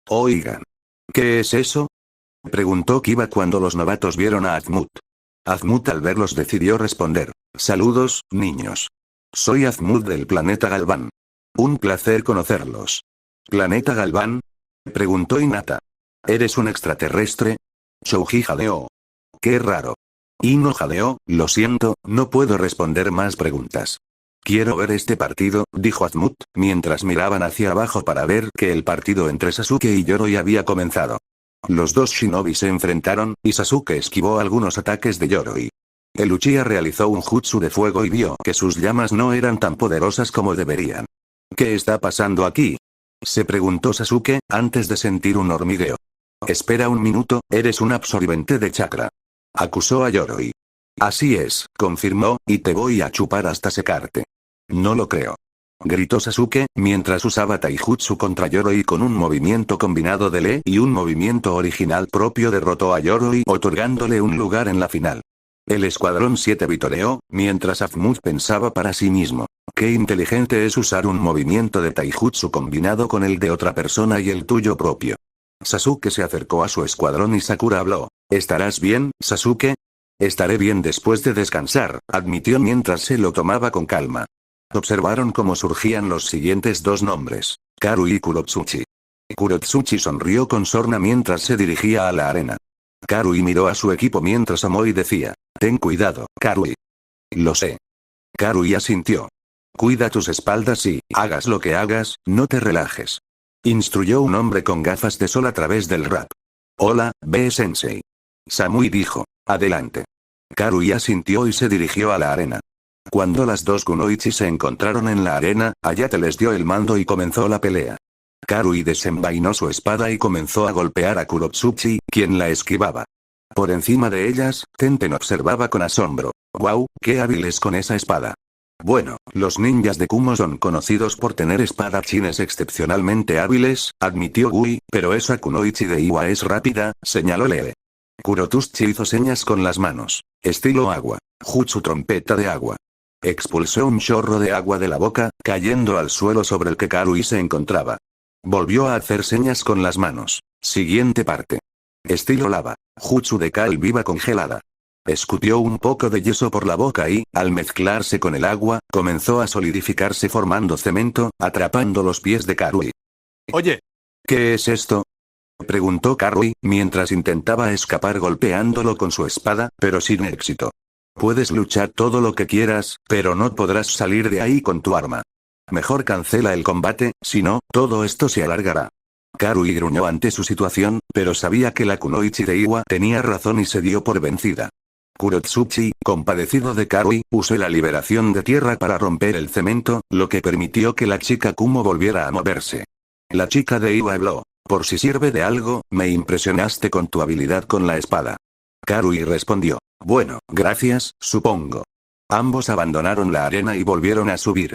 Oigan. ¿Qué es eso? Preguntó Kiba cuando los novatos vieron a Azmut. Azmut al verlos decidió responder. Saludos, niños. Soy Azmut del planeta Galván. Un placer conocerlos. ¿Planeta Galván? Preguntó Hinata. ¿Eres un extraterrestre? Chouji jadeó. Qué raro. Ino jadeó, lo siento, no puedo responder más preguntas. Quiero ver este partido, dijo Azmut, mientras miraban hacia abajo para ver que el partido entre Sasuke y Yoroi había comenzado. Los dos shinobi se enfrentaron, y Sasuke esquivó algunos ataques de Yoroi. El Uchiha realizó un jutsu de fuego y vio que sus llamas no eran tan poderosas como deberían. ¿Qué está pasando aquí? Se preguntó Sasuke, antes de sentir un hormigueo. Espera un minuto, eres un absorbente de chakra. Acusó a Yoroi. Así es, confirmó, y te voy a chupar hasta secarte. No lo creo. Gritó Sasuke, mientras usaba taijutsu contra Yoroi con un movimiento combinado de Lee y un movimiento original propio derrotó a Yoroi otorgándole un lugar en la final. El escuadrón 7 vitoreó, mientras Azmut pensaba para sí mismo. Qué inteligente es usar un movimiento de taijutsu combinado con el de otra persona y el tuyo propio. Sasuke se acercó a su escuadrón y Sakura habló. ¿Estarás bien, Sasuke? Estaré bien después de descansar, admitió mientras se lo tomaba con calma. Observaron cómo surgían los siguientes dos nombres, Karui y Kurotsuchi. Kurotsuchi sonrió con sorna mientras se dirigía a la arena. Karui miró a su equipo mientras Omoi decía, ten cuidado, Karui. Lo sé. Karui asintió. Cuida tus espaldas y, hagas lo que hagas, no te relajes. Instruyó un hombre con gafas de sol a través del rap. Hola, B-sensei. Samui dijo, adelante. Karui asintió y se dirigió a la arena. Cuando las dos kunoichi se encontraron en la arena, Ayate les dio el mando y comenzó la pelea. Karui desenvainó su espada y comenzó a golpear a Kurotsuchi, quien la esquivaba. Por encima de ellas, Tenten observaba con asombro. ¡Guau, qué hábiles con esa espada! Bueno, los ninjas de Kumo son conocidos por tener espadachines excepcionalmente hábiles, admitió Gui, pero esa kunoichi de Iwa es rápida, señaló Lee. Kurotsuchi hizo señas con las manos. Estilo agua. Jutsu trompeta de agua. Expulsó un chorro de agua de la boca, cayendo al suelo sobre el que Karui se encontraba. Volvió a hacer señas con las manos. Siguiente parte. Estilo lava. Jutsu de cal viva congelada. Escutió un poco de yeso por la boca y, al mezclarse con el agua, comenzó a solidificarse formando cemento, atrapando los pies de Karui. Oye. ¿Qué es esto? Preguntó Karui, mientras intentaba escapar golpeándolo con su espada, pero sin éxito. Puedes luchar todo lo que quieras, pero no podrás salir de ahí con tu arma. Mejor cancela el combate, si no, todo esto se alargará. Karui gruñó ante su situación, pero sabía que la kunoichi de Iwa tenía razón y se dio por vencida. Kurotsuchi, compadecido de Karui, usó la liberación de tierra para romper el cemento, lo que permitió que la chica Kumo volviera a moverse. La chica de Iwa habló. Por si sirve de algo, me impresionaste con tu habilidad con la espada. Karui respondió. Bueno, gracias, supongo. Ambos abandonaron la arena y volvieron a subir.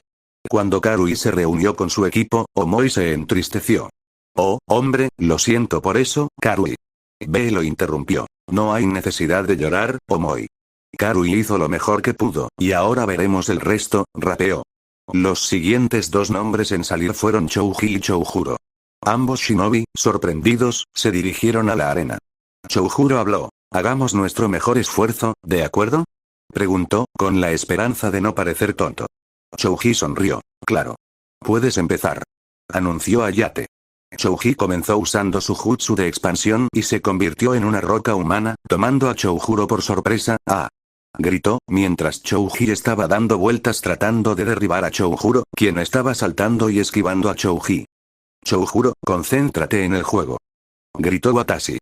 Cuando Karui se reunió con su equipo, Omoi se entristeció. Oh, hombre, lo siento por eso, Karui. B lo interrumpió. No hay necesidad de llorar, Omoi. Karui hizo lo mejor que pudo, y ahora veremos el resto, rapeó. Los siguientes dos nombres en salir fueron Chouji y Choujuro. Ambos shinobi, sorprendidos, se dirigieron a la arena. Choujuro habló. Hagamos nuestro mejor esfuerzo, ¿de acuerdo? Preguntó, con la esperanza de no parecer tonto. Chouji sonrió. Claro. Puedes empezar. Anunció Ayate. Chouji comenzó usando su jutsu de expansión y se convirtió en una roca humana, tomando a Choujuro por sorpresa. ¡Ah! Gritó, mientras Chouji estaba dando vueltas tratando de derribar a Choujuro, quien estaba saltando y esquivando a Chouji. Choujuro, concéntrate en el juego. Gritó Watashi.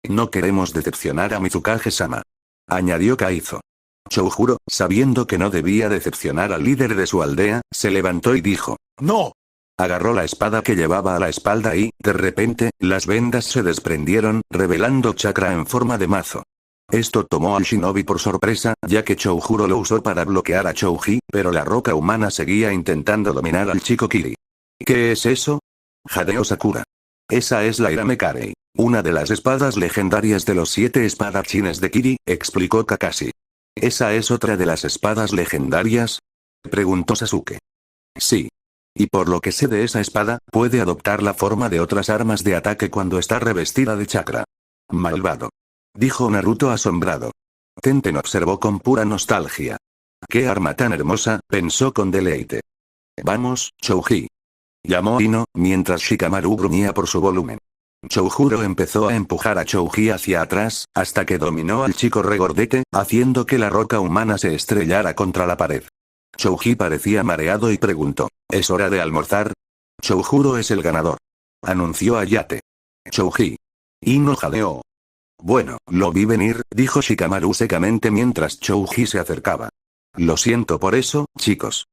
No queremos decepcionar a Mizukage-sama. Añadió Kaizo. Choujuro, sabiendo que no debía decepcionar al líder de su aldea, se levantó y dijo: ¡No! Agarró la espada que llevaba a la espalda y, de repente, las vendas se desprendieron, revelando chakra en forma de mazo. Esto tomó al shinobi por sorpresa, ya que Choujuro lo usó para bloquear a Chouji, pero la roca humana seguía intentando dominar al chico Kiri. ¿Qué es eso? Jadeó Sakura. Esa es la Iramekarei, una de las espadas legendarias de los 7 espadachines de Kiri, explicó Kakashi. ¿Esa es otra de las espadas legendarias? Preguntó Sasuke. Sí. Y por lo que sé de esa espada, puede adoptar la forma de otras armas de ataque cuando está revestida de chakra. Malvado. Dijo Naruto asombrado. Tenten observó con pura nostalgia. ¡Qué arma tan hermosa!, pensó con deleite. Vamos, Chouji. Llamó Ino, mientras Shikamaru gruñía por su volumen. Choujuro empezó a empujar a Chouji hacia atrás, hasta que dominó al chico regordete, haciendo que la roca humana se estrellara contra la pared. Chouji parecía mareado y preguntó: ¿Es hora de almorzar? Choujuro es el ganador. Anunció Ayate. Chouji. Ino jadeó. Bueno, lo vi venir, dijo Shikamaru secamente mientras Chouji se acercaba. Lo siento por eso, chicos.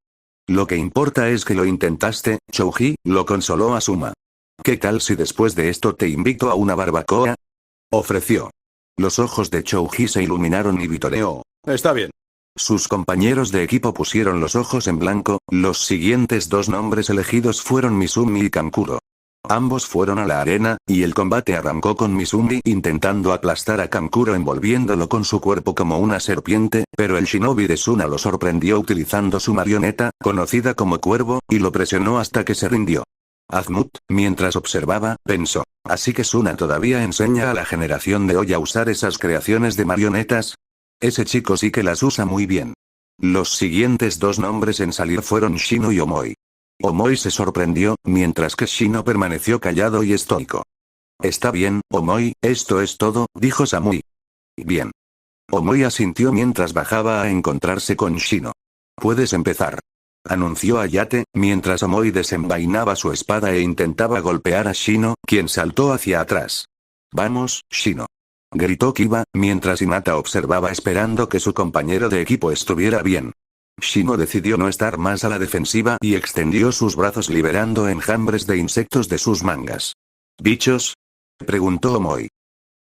Lo que importa es que lo intentaste, Chouji, lo consoló Asuma. ¿Qué tal si después de esto te invito a una barbacoa? Ofreció. Los ojos de Chouji se iluminaron y vitoreó. Está bien. Sus compañeros de equipo pusieron los ojos en blanco. Los siguientes 2 nombres elegidos fueron Mizumi y Kankuro. Ambos fueron a la arena, y el combate arrancó con Mizumi intentando aplastar a Kankuro envolviéndolo con su cuerpo como una serpiente, pero el shinobi de Suna lo sorprendió utilizando su marioneta, conocida como Cuervo, y lo presionó hasta que se rindió. Azmut, mientras observaba, pensó: ¿así que Suna todavía enseña a la generación de hoy a usar esas creaciones de marionetas? Ese chico sí que las usa muy bien. Los siguientes 2 nombres en salir fueron Shino y Omoi. Omoi se sorprendió, mientras que Shino permaneció callado y estoico. Está bien, Omoi, esto es todo, dijo Samui. Bien. Omoi asintió mientras bajaba a encontrarse con Shino. Puedes empezar. Anunció Ayate, mientras Omoi desenvainaba su espada e intentaba golpear a Shino, quien saltó hacia atrás. Vamos, Shino. Gritó Kiba, mientras Hinata observaba esperando que su compañero de equipo estuviera bien. Shino decidió no estar más a la defensiva y extendió sus brazos liberando enjambres de insectos de sus mangas. ¿Bichos? Preguntó Omoi.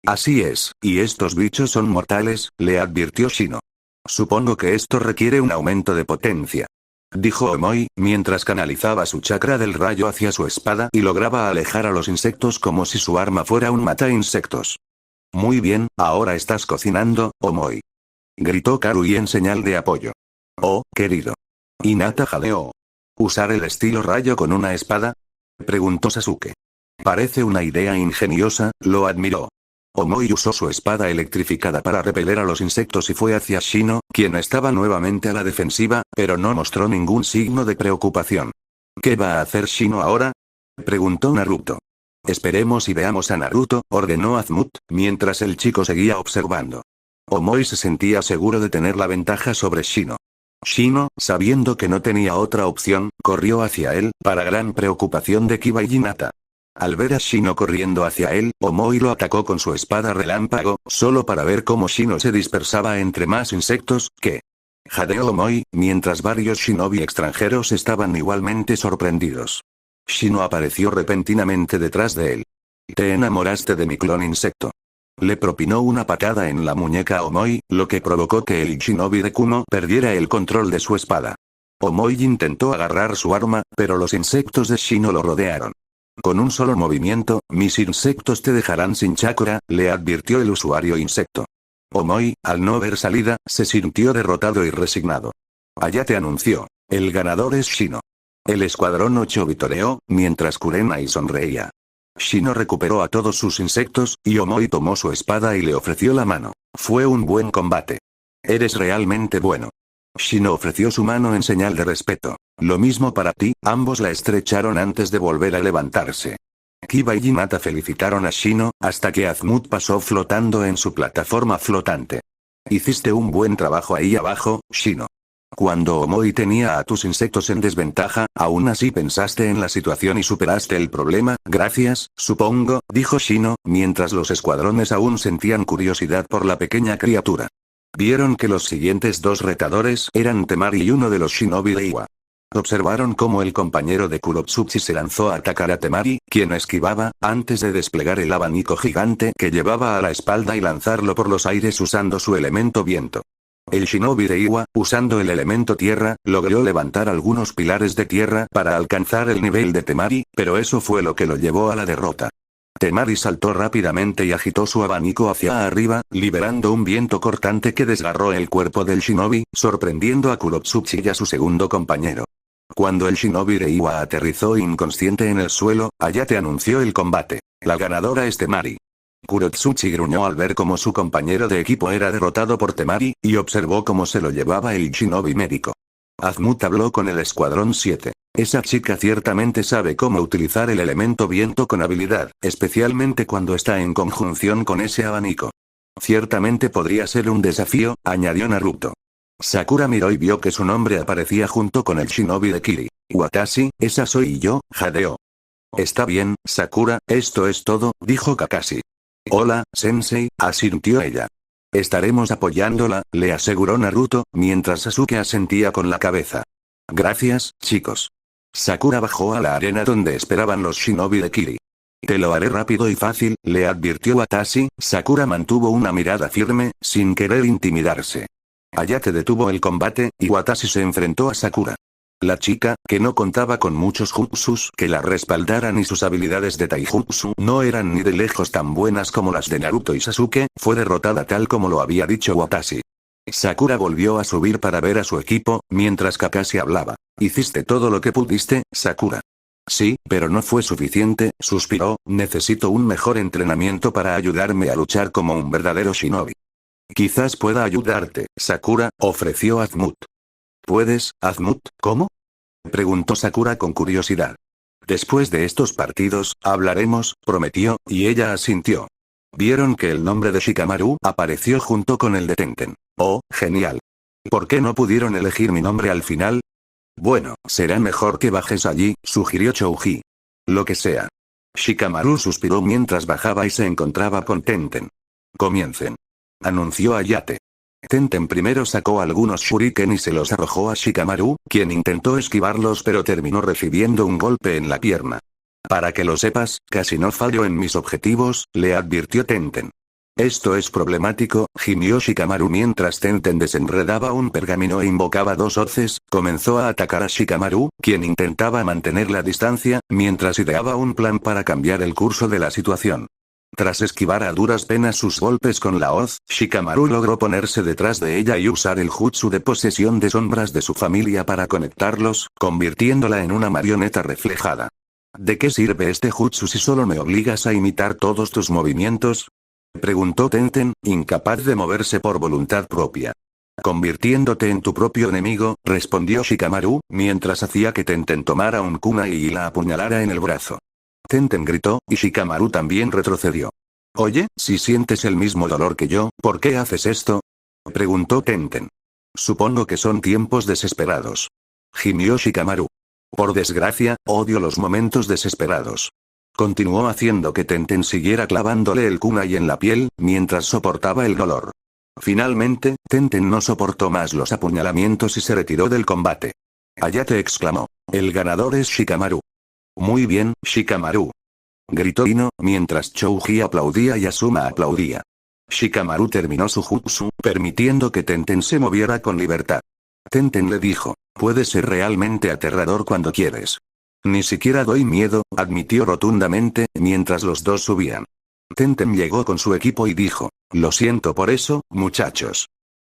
Así es, y estos bichos son mortales, le advirtió Shino. Supongo que esto requiere un aumento de potencia. Dijo Omoi, mientras canalizaba su chakra del rayo hacia su espada y lograba alejar a los insectos como si su arma fuera un mata-insectos. Muy bien, ahora estás cocinando, Omoi. Gritó Karui en señal de apoyo. Oh, querido. Hinata jadeó. ¿Usar el estilo rayo con una espada? Preguntó Sasuke. Parece una idea ingeniosa, lo admiró. Omoi usó su espada electrificada para repeler a los insectos y fue hacia Shino, quien estaba nuevamente a la defensiva, pero no mostró ningún signo de preocupación. ¿Qué va a hacer Shino ahora? Preguntó Naruto. Esperemos y veamos a Naruto, ordenó Azmut, mientras el chico seguía observando. Omoi se sentía seguro de tener la ventaja sobre Shino. Shino, sabiendo que no tenía otra opción, corrió hacia él, para gran preocupación de Kiba y Hinata. Al ver a Shino corriendo hacia él, Omoi lo atacó con su espada relámpago, solo para ver cómo Shino se dispersaba entre más insectos, que... Jadeó Omoi, mientras varios shinobi extranjeros estaban igualmente sorprendidos. Shino apareció repentinamente detrás de él. Te enamoraste de mi clon insecto. Le propinó una patada en la muñeca a Omoi, lo que provocó que el shinobi de Kumo perdiera el control de su espada. Omoi intentó agarrar su arma, pero los insectos de Shino lo rodearon. Con un solo movimiento, mis insectos te dejarán sin chakra, le advirtió el usuario insecto. Omoi, al no ver salida, se sintió derrotado y resignado. Ayate anunció: el ganador es Shino. El escuadrón 8 vitoreó, mientras Kurenai sonreía. Shino recuperó a todos sus insectos, y Omoi tomó su espada y le ofreció la mano. Fue un buen combate. Eres realmente bueno. Shino ofreció su mano en señal de respeto. Lo mismo para ti, ambos la estrecharon antes de volver a levantarse. Kiba y Hinata felicitaron a Shino, hasta que Azumut pasó flotando en su plataforma flotante. Hiciste un buen trabajo ahí abajo, Shino. Cuando Omoi tenía a tus insectos en desventaja, aún así pensaste en la situación y superaste el problema, gracias, supongo, dijo Shino, mientras los escuadrones aún sentían curiosidad por la pequeña criatura. Vieron que los siguientes dos retadores eran Temari y uno de los shinobi de Iwa. Observaron cómo el compañero de Kurotsuchi se lanzó a atacar a Temari, quien esquivaba, antes de desplegar el abanico gigante que llevaba a la espalda y lanzarlo por los aires usando su elemento viento. El shinobi de Iwa, usando el elemento tierra, logró levantar algunos pilares de tierra para alcanzar el nivel de Temari, pero eso fue lo que lo llevó a la derrota. Temari saltó rápidamente y agitó su abanico hacia arriba, liberando un viento cortante que desgarró el cuerpo del shinobi, sorprendiendo a Kurotsuchi y a su segundo compañero. Cuando el shinobi de Iwa aterrizó inconsciente en el suelo, Ayate anunció el combate. La ganadora es Temari. Kurotsuchi gruñó al ver cómo su compañero de equipo era derrotado por Temari, y observó cómo se lo llevaba el shinobi médico. Azumut habló con el escuadrón 7. Esa chica ciertamente sabe cómo utilizar el elemento viento con habilidad, especialmente cuando está en conjunción con ese abanico. Ciertamente podría ser un desafío, añadió Naruto. Sakura miró y vio que su nombre aparecía junto con el shinobi de Kiri. Watashi, esa soy yo, jadeó. Está bien, Sakura, esto es todo, dijo Kakashi. Hola, sensei, asintió ella. Estaremos apoyándola, le aseguró Naruto, mientras Sasuke asentía con la cabeza. Gracias, chicos. Sakura bajó a la arena donde esperaban los shinobi de Kiri. Te lo haré rápido y fácil, le advirtió Watashi. Sakura mantuvo una mirada firme, sin querer intimidarse. Ayate detuvo el combate, y Watashi se enfrentó a Sakura. La chica, que no contaba con muchos jutsus que la respaldaran y sus habilidades de taijutsu no eran ni de lejos tan buenas como las de Naruto y Sasuke, fue derrotada tal como lo había dicho Watashi. Sakura volvió a subir para ver a su equipo, mientras Kakashi hablaba. Hiciste todo lo que pudiste, Sakura. Sí, pero no fue suficiente, suspiró, necesito un mejor entrenamiento para ayudarme a luchar como un verdadero shinobi. Quizás pueda ayudarte, Sakura, ofreció Azumut. ¿Puedes, Azumut? ¿Cómo? Preguntó Sakura con curiosidad. Después de estos partidos, hablaremos, prometió, y ella asintió. Vieron que el nombre de Shikamaru apareció junto con el de Tenten. Oh, genial. ¿Por qué no pudieron elegir mi nombre al final? Bueno, será mejor que bajes allí, sugirió Chouji. Lo que sea. Shikamaru suspiró mientras bajaba y se encontraba con Tenten. Comiencen. Anunció Ayate. Tenten primero sacó algunos shuriken y se los arrojó a Shikamaru, quien intentó esquivarlos pero terminó recibiendo un golpe en la pierna. Para que lo sepas, casi no fallo en mis objetivos, le advirtió Tenten. Esto es problemático, gimió Shikamaru mientras Tenten desenredaba un pergamino e invocaba dos hoces, comenzó a atacar a Shikamaru, quien intentaba mantener la distancia, mientras ideaba un plan para cambiar el curso de la situación. Tras esquivar a duras penas sus golpes con la hoz, Shikamaru logró ponerse detrás de ella y usar el jutsu de posesión de sombras de su familia para conectarlos, convirtiéndola en una marioneta reflejada. ¿De qué sirve este jutsu si solo me obligas a imitar todos tus movimientos? Preguntó Tenten, incapaz de moverse por voluntad propia. Convirtiéndote en tu propio enemigo, respondió Shikamaru, mientras hacía que Tenten tomara un kunai y la apuñalara en el brazo. Tenten gritó, y Shikamaru también retrocedió. Oye, si sientes el mismo dolor que yo, ¿por qué haces esto? Preguntó Tenten. Supongo que son tiempos desesperados. Gimió Shikamaru. Por desgracia, odio los momentos desesperados. Continuó haciendo que Tenten siguiera clavándole el kunai en la piel, mientras soportaba el dolor. Finalmente, Tenten no soportó más los apuñalamientos y se retiró del combate. Ayate exclamó. El ganador es Shikamaru. Muy bien, Shikamaru. Gritó Ino, mientras Chouji aplaudía y Asuma aplaudía. Shikamaru terminó su jutsu, permitiendo que Tenten se moviera con libertad. Tenten le dijo, puedes ser realmente aterrador cuando quieres. Ni siquiera doy miedo, admitió rotundamente, mientras los dos subían. Tenten llegó con su equipo y dijo, lo siento por eso, muchachos.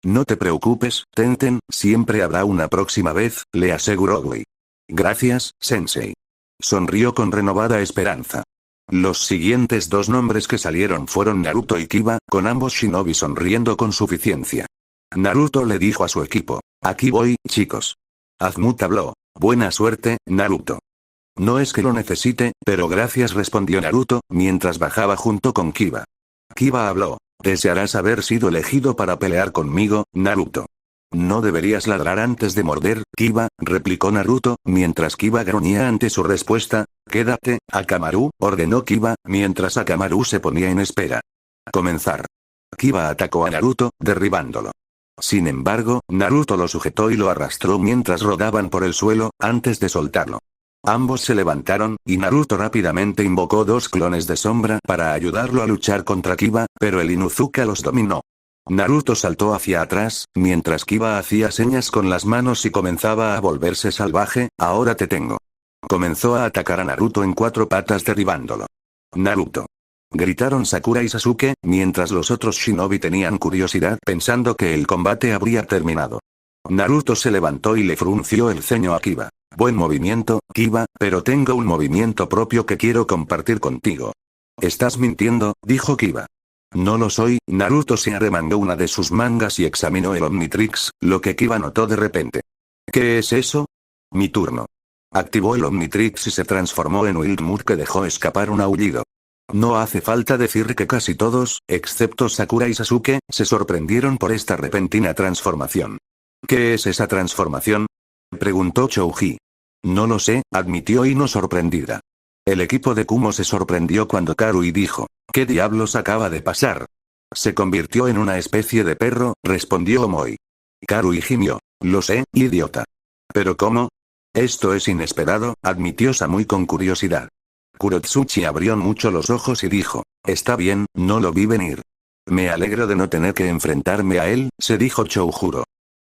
No te preocupes, Tenten, siempre habrá una próxima vez, le aseguró Gui. Gracias, sensei. Sonrió con renovada esperanza. Los siguientes dos nombres que salieron fueron Naruto y Kiba, con ambos shinobi sonriendo con suficiencia. Naruto le dijo a su equipo. Aquí voy, chicos. Azumut habló. Buena suerte, Naruto. No es que lo necesite, pero gracias, respondió Naruto, mientras bajaba junto con Kiba. Kiba habló. Desearás haber sido elegido para pelear conmigo, Naruto. No deberías ladrar antes de morder, Kiba, replicó Naruto, mientras Kiba gruñía ante su respuesta. Quédate, Akamaru, ordenó Kiba, mientras Akamaru se ponía en espera. Comenzar. Kiba atacó a Naruto, derribándolo. Sin embargo, Naruto lo sujetó y lo arrastró mientras rodaban por el suelo, antes de soltarlo. Ambos se levantaron, y Naruto rápidamente invocó dos clones de sombra para ayudarlo a luchar contra Kiba, pero el Inuzuka los dominó. Naruto saltó hacia atrás, mientras Kiba hacía señas con las manos y comenzaba a volverse salvaje. Ahora te tengo. Comenzó a atacar a Naruto en cuatro patas derribándolo. Naruto. Gritaron Sakura y Sasuke, mientras los otros shinobi tenían curiosidad pensando que el combate habría terminado. Naruto se levantó y le frunció el ceño a Kiba. Buen movimiento, Kiba, pero tengo un movimiento propio que quiero compartir contigo. Estás mintiendo, dijo Kiba. No lo soy. Naruto se arremangó una de sus mangas y examinó el Omnitrix, lo que Kiba notó de repente. ¿Qué es eso? Mi turno. Activó el Omnitrix y se transformó en Wildmood, que dejó escapar un aullido. No hace falta decir que casi todos, excepto Sakura y Sasuke, se sorprendieron por esta repentina transformación. ¿Qué es esa transformación? Preguntó Chouji. No lo sé, admitió Ino sorprendida. El equipo de Kumo se sorprendió cuando Karui dijo. ¿Qué diablos acaba de pasar? Se convirtió en una especie de perro, respondió Omoi. Karui gimió. Lo sé, idiota. ¿Pero cómo? Esto es inesperado, admitió Samui con curiosidad. Kurotsuchi abrió mucho los ojos y dijo. Está bien, no lo vi venir. Me alegro de no tener que enfrentarme a él, se dijo Choujuro.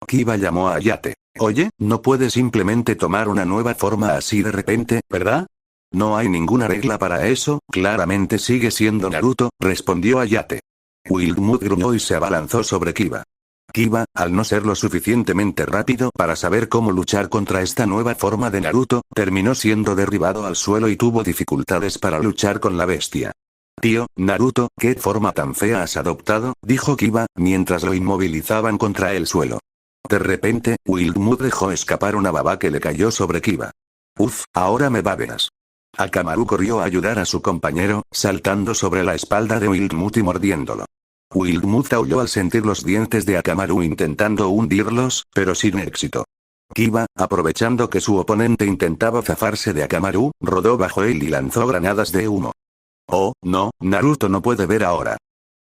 Kiba llamó a Ayate. Oye, no puede simplemente tomar una nueva forma así de repente, ¿verdad? No hay ninguna regla para eso, claramente sigue siendo Naruto, respondió Ayate. Wildmood gruñó y se abalanzó sobre Kiba. Kiba, al no ser lo suficientemente rápido para saber cómo luchar contra esta nueva forma de Naruto, terminó siendo derribado al suelo y tuvo dificultades para luchar con la bestia. Tío, Naruto, ¿qué forma tan fea has adoptado? Dijo Kiba, mientras lo inmovilizaban contra el suelo. De repente, Wildmood dejó escapar una baba que le cayó sobre Kiba. Uf, ahora me babeas. Akamaru corrió a ayudar a su compañero, saltando sobre la espalda de Wildmood y mordiéndolo. Wildmood aulló al sentir los dientes de Akamaru intentando hundirlos, pero sin éxito. Kiba, aprovechando que su oponente intentaba zafarse de Akamaru, rodó bajo él y lanzó granadas de humo. Oh, no, Naruto no puede ver ahora.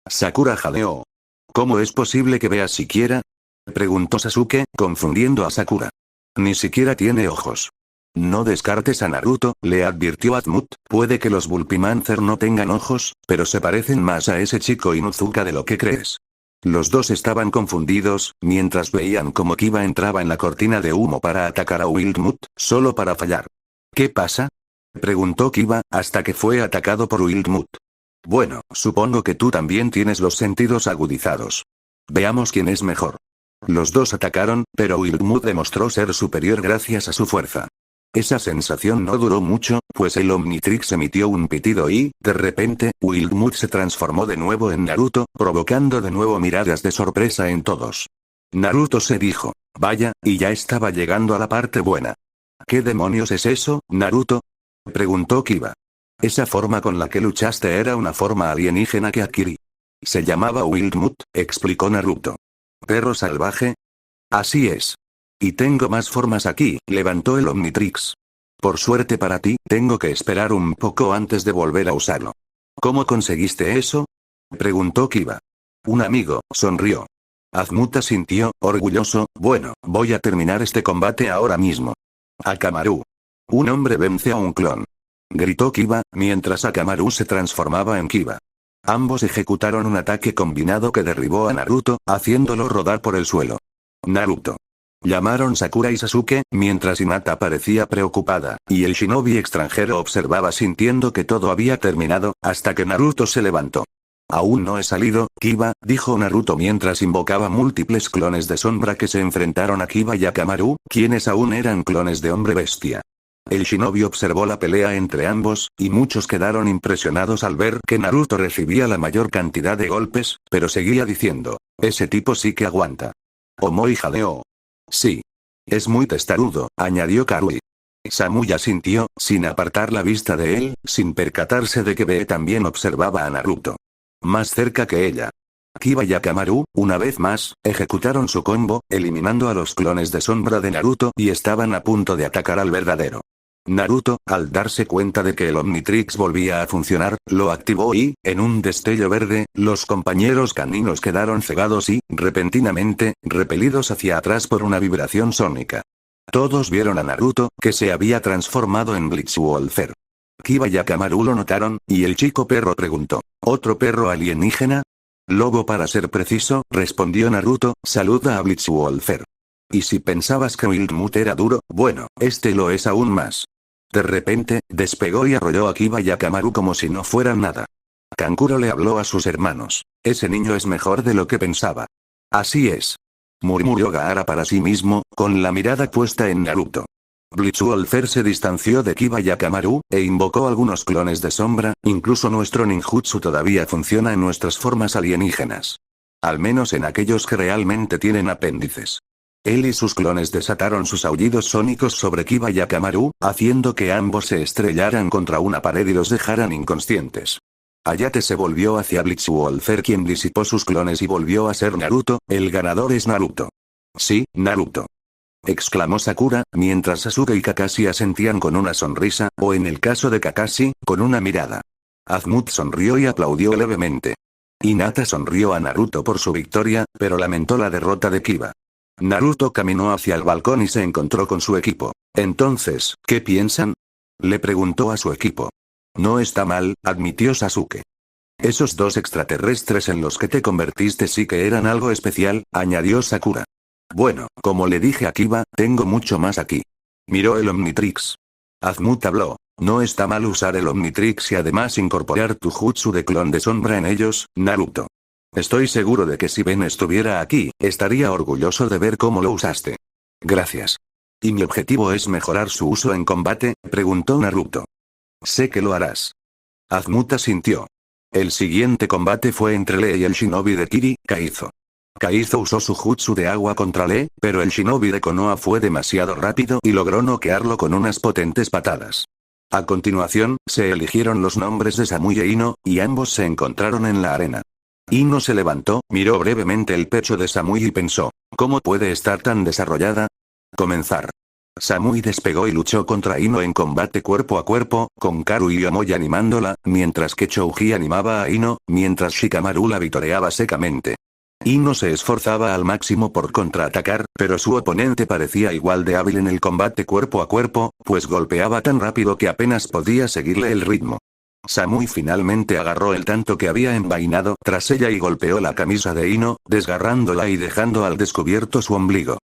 Sakura jadeó. ¿Cómo es posible que vea siquiera? Preguntó Sasuke, confundiendo a Sakura. Ni siquiera tiene ojos. No descartes a Naruto, le advirtió Azumut, puede que los Bulpimancer no tengan ojos, pero se parecen más a ese chico Inuzuka de lo que crees. Los dos estaban confundidos, mientras veían cómo Kiba entraba en la cortina de humo para atacar a Wildmood, solo para fallar. ¿Qué pasa? Preguntó Kiba, hasta que fue atacado por Wildmood. Bueno, supongo que tú también tienes los sentidos agudizados. Veamos quién es mejor. Los dos atacaron, pero Wildmood demostró ser superior gracias a su fuerza. Esa sensación no duró mucho, pues el Omnitrix emitió un pitido y, de repente, Wildmood se transformó de nuevo en Naruto, provocando de nuevo miradas de sorpresa en todos. Naruto se dijo. Vaya, y ya estaba llegando a la parte buena. ¿Qué demonios es eso, Naruto? Preguntó Kiba. Esa forma con la que luchaste era una forma alienígena que adquirí. Se llamaba Wildmood, explicó Naruto. ¿Perro salvaje? Así es. Y tengo más formas aquí, levantó el Omnitrix. Por suerte para ti, tengo que esperar un poco antes de volver a usarlo. ¿Cómo conseguiste eso? Preguntó Kiba. Un amigo, sonrió. Azumut asintió, orgulloso, bueno, voy a terminar este combate ahora mismo. Akamaru. Un hombre vence a un clon. Gritó Kiba, mientras Akamaru se transformaba en Kiba. Ambos ejecutaron un ataque combinado que derribó a Naruto, haciéndolo rodar por el suelo. Naruto. Llamaron Sakura y Sasuke, mientras Hinata parecía preocupada, y el shinobi extranjero observaba sintiendo que todo había terminado, hasta que Naruto se levantó. Aún no he salido, Kiba, dijo Naruto mientras invocaba múltiples clones de sombra que se enfrentaron a Kiba y Akamaru, quienes aún eran clones de hombre bestia. El shinobi observó la pelea entre ambos, y muchos quedaron impresionados al ver que Naruto recibía la mayor cantidad de golpes, pero seguía diciendo, ese tipo sí que aguanta. Omoi jadeó. Sí. Es muy testarudo, añadió Karui. Samui asintió, sin apartar la vista de él, sin percatarse de que Bee también observaba a Naruto. Más cerca que ella. Kiba y Akamaru, una vez más, ejecutaron su combo, eliminando a los clones de sombra de Naruto y estaban a punto de atacar al verdadero. Naruto, al darse cuenta de que el Omnitrix volvía a funcionar, lo activó y, en un destello verde, los compañeros caninos quedaron cegados y, repentinamente, repelidos hacia atrás por una vibración sónica. Todos vieron a Naruto, que se había transformado en Blitzwolfer. Kiba y Akamaru lo notaron, y el chico perro preguntó, ¿otro perro alienígena? Lobo para ser preciso, respondió Naruto, saluda a Blitzwolfer. Y si pensabas que Wiltmut era duro, bueno, este lo es aún más. De repente, despegó y arrolló a Kiba y Akamaru como si no fueran nada. Kankuro le habló a sus hermanos. Ese niño es mejor de lo que pensaba. Así es. Murmuró Gaara para sí mismo, con la mirada puesta en Naruto. Blitzwolfer se distanció de Kiba y Akamaru, e invocó algunos clones de sombra, incluso nuestro ninjutsu todavía funciona en nuestras formas alienígenas. Al menos en aquellos que realmente tienen apéndices. Él y sus clones desataron sus aullidos sónicos sobre Kiba y Akamaru, haciendo que ambos se estrellaran contra una pared y los dejaran inconscientes. Hayate se volvió hacia Blitzwolfer, quien disipó sus clones y volvió a ser Naruto. El ganador es Naruto. Sí, Naruto. Exclamó Sakura, mientras Sasuke y Kakashi asentían con una sonrisa, o en el caso de Kakashi, con una mirada. Azumut sonrió y aplaudió levemente. Hinata sonrió a Naruto por su victoria, pero lamentó la derrota de Kiba. Naruto caminó hacia el balcón y se encontró con su equipo. Entonces, ¿qué piensan? Le preguntó a su equipo. No está mal, admitió Sasuke. Esos dos extraterrestres en los que te convertiste sí que eran algo especial, añadió Sakura. Bueno, como le dije a Kiba, tengo mucho más aquí. Miró el Omnitrix. Azumut habló. No está mal usar el Omnitrix y además incorporar tu jutsu de clon de sombra en ellos, Naruto. Estoy seguro de que si Ben estuviera aquí, estaría orgulloso de ver cómo lo usaste. Gracias. ¿Y mi objetivo es mejorar su uso en combate?, preguntó Naruto. Sé que lo harás. Azumut asintió. El siguiente combate fue entre Lee y el shinobi de Kiri, Kaizo. Kaizo usó su jutsu de agua contra Lee, pero el shinobi de Konoha fue demasiado rápido y logró noquearlo con unas potentes patadas. A continuación, se eligieron los nombres de Samui e Ino, y ambos se encontraron en la arena. Ino se levantó, miró brevemente el pecho de Samui y pensó, ¿cómo puede estar tan desarrollada? Comenzar. Samui despegó y luchó contra Ino en combate cuerpo a cuerpo, con Karu y Omoi animándola, mientras que Chouji animaba a Ino, mientras Shikamaru la vitoreaba secamente. Ino se esforzaba al máximo por contraatacar, pero su oponente parecía igual de hábil en el combate cuerpo a cuerpo, pues golpeaba tan rápido que apenas podía seguirle el ritmo. Samui finalmente agarró el tanto que había envainado tras ella y golpeó la camisa de Ino, desgarrándola y dejando al descubierto su ombligo.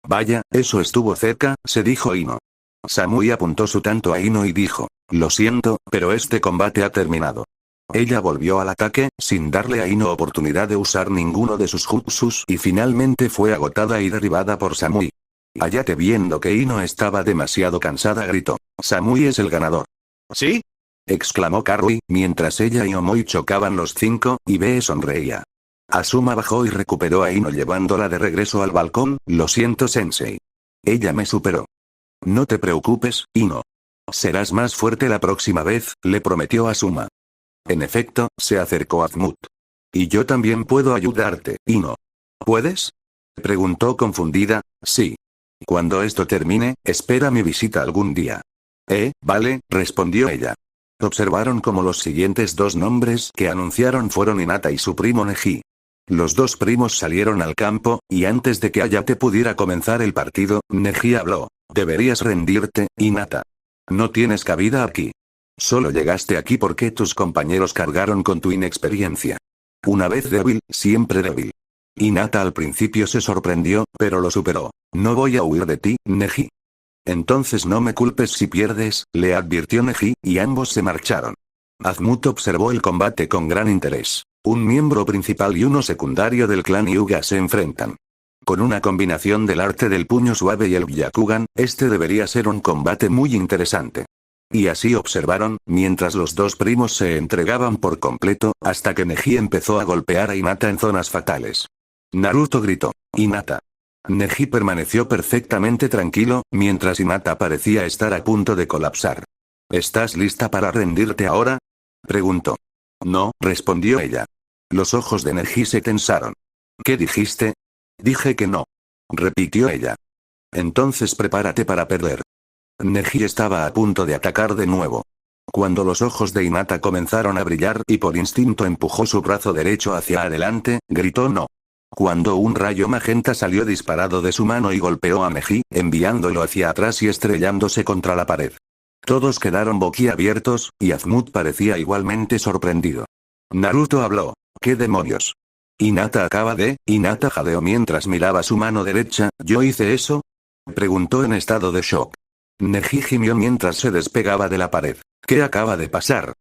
Vaya, eso estuvo cerca, se dijo Ino. Samui apuntó su tanto a Ino y dijo, lo siento, pero este combate ha terminado. Ella volvió al ataque, sin darle a Ino oportunidad de usar ninguno de sus jutsus y finalmente fue agotada y derribada por Samui. Hayate, viendo que Ino estaba demasiado cansada, gritó. Samui es el ganador. ¿Sí?, exclamó Karui, mientras ella y Omoi chocaban los 5, y Bee sonreía. Asuma bajó y recuperó a Ino llevándola de regreso al balcón. Lo siento, sensei. Ella me superó. No te preocupes, Ino. Serás más fuerte la próxima vez, le prometió Asuma. En efecto, se acercó Azumut. Y yo también puedo ayudarte, Ino. ¿Puedes?, preguntó confundida. Sí. Cuando esto termine, espera mi visita algún día. Vale, respondió ella. Observaron como los siguientes dos nombres que anunciaron fueron Hinata y su primo Neji. Los dos primos salieron al campo, y antes de que Hayate pudiera comenzar el partido, Neji habló. Deberías rendirte, Hinata. No tienes cabida aquí. Solo llegaste aquí porque tus compañeros cargaron con tu inexperiencia. Una vez débil, siempre débil. Hinata al principio se sorprendió, pero lo superó. No voy a huir de ti, Neji. Entonces no me culpes si pierdes, le advirtió Neji, y ambos se marcharon. Azumut observó el combate con gran interés. Un miembro principal y uno secundario del clan Hyuga se enfrentan. Con una combinación del arte del puño suave y el Byakugan, este debería ser un combate muy interesante. Y así observaron, mientras los dos primos se entregaban por completo, hasta que Neji empezó a golpear a Hinata en zonas fatales. Naruto gritó. Hinata. Neji permaneció perfectamente tranquilo, mientras Hinata parecía estar a punto de colapsar. ¿Estás lista para rendirte ahora?, preguntó. No, respondió ella. Los ojos de Neji se tensaron. ¿Qué dijiste? Dije que no, repitió ella. Entonces prepárate para perder. Neji estaba a punto de atacar de nuevo. Cuando los ojos de Hinata comenzaron a brillar y por instinto empujó su brazo derecho hacia adelante, gritó no. Cuando un rayo magenta salió disparado de su mano y golpeó a Neji, enviándolo hacia atrás y estrellándose contra la pared. Todos quedaron boquiabiertos, y Azumut parecía igualmente sorprendido. Naruto habló. ¿Qué demonios? Hinata Hinata jadeó mientras miraba su mano derecha. ¿Yo hice eso?, preguntó en estado de shock. Neji gimió mientras se despegaba de la pared. ¿Qué acaba de pasar?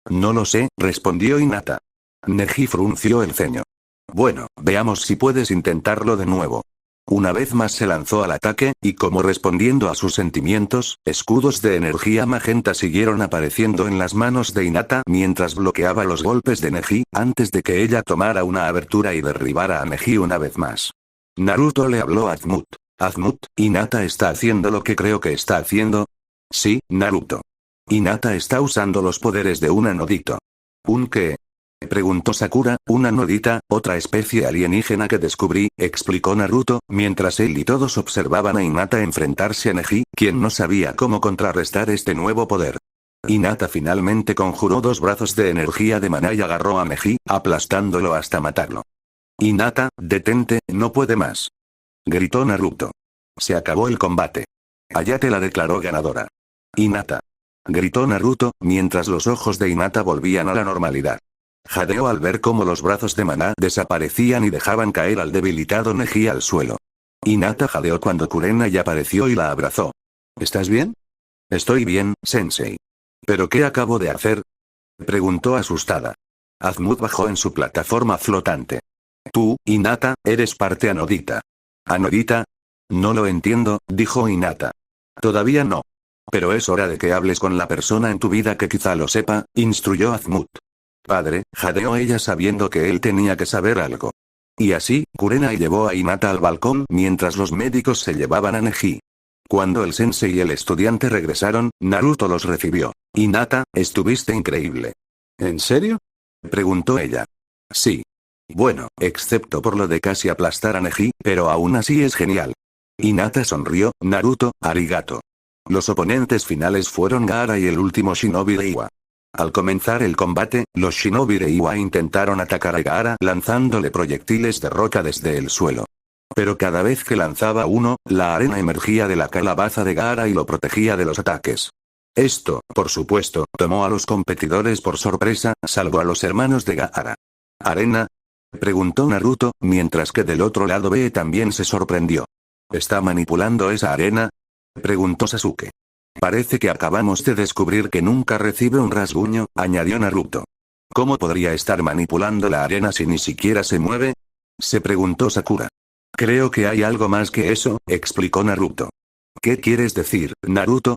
No lo sé, respondió Hinata. Neji frunció el ceño. Bueno, veamos si puedes intentarlo de nuevo. Una vez más se lanzó al ataque, y como respondiendo a sus sentimientos, escudos de energía magenta siguieron apareciendo en las manos de Hinata mientras bloqueaba los golpes de Neji, antes de que ella tomara una abertura y derribara a Neji una vez más. Naruto le habló a Azumut. Azumut, ¿Hinata está haciendo lo que creo que está haciendo? Sí, Naruto. Hinata está usando los poderes de un anodito. ¿Un qué?, preguntó Sakura. Una nodita, otra especie alienígena que descubrí, explicó Naruto, mientras él y todos observaban a Hinata enfrentarse a Neji, quien no sabía cómo contrarrestar este nuevo poder. Hinata finalmente conjuró dos brazos de energía de maná y agarró a Neji, aplastándolo hasta matarlo. Hinata, detente, no puede más, gritó Naruto. Se acabó el combate. Hayate la declaró ganadora. Hinata, gritó Naruto, mientras los ojos de Hinata volvían a la normalidad. Jadeó al ver cómo los brazos de maná desaparecían y dejaban caer al debilitado Neji al suelo. Hinata jadeó cuando Kurenai apareció y la abrazó. ¿Estás bien? Estoy bien, sensei. ¿Pero qué acabo de hacer?, preguntó asustada. Azumut bajó en su plataforma flotante. Tú, Hinata, eres parte anodita. ¿Anodita? No lo entiendo, dijo Hinata. Todavía no. Pero es hora de que hables con la persona en tu vida que quizá lo sepa, instruyó Azumut. Padre, jadeó ella sabiendo que él tenía que saber algo. Y así, Kurenai llevó a Hinata al balcón mientras los médicos se llevaban a Neji. Cuando el sensei y el estudiante regresaron, Naruto los recibió. Hinata, estuviste increíble. ¿En serio?, preguntó ella. Sí. Bueno, excepto por lo de casi aplastar a Neji, pero aún así es genial. Hinata sonrió. Naruto, arigato. Los oponentes finales fueron Gaara y el último shinobi de Iwa. Al comenzar el combate, los shinobi de Iwa intentaron atacar a Gaara lanzándole proyectiles de roca desde el suelo. Pero cada vez que lanzaba uno, la arena emergía de la calabaza de Gaara y lo protegía de los ataques. Esto, por supuesto, tomó a los competidores por sorpresa, salvo a los hermanos de Gaara. ¿Arena?, preguntó Naruto, mientras que del otro lado B también se sorprendió. ¿Está manipulando esa arena?, preguntó Sasuke. Parece que acabamos de descubrir que nunca recibe un rasguño, añadió Naruto. ¿Cómo podría estar manipulando la arena si ni siquiera se mueve?, se preguntó Sakura. Creo que hay algo más que eso, explicó Naruto. ¿Qué quieres decir, Naruto?,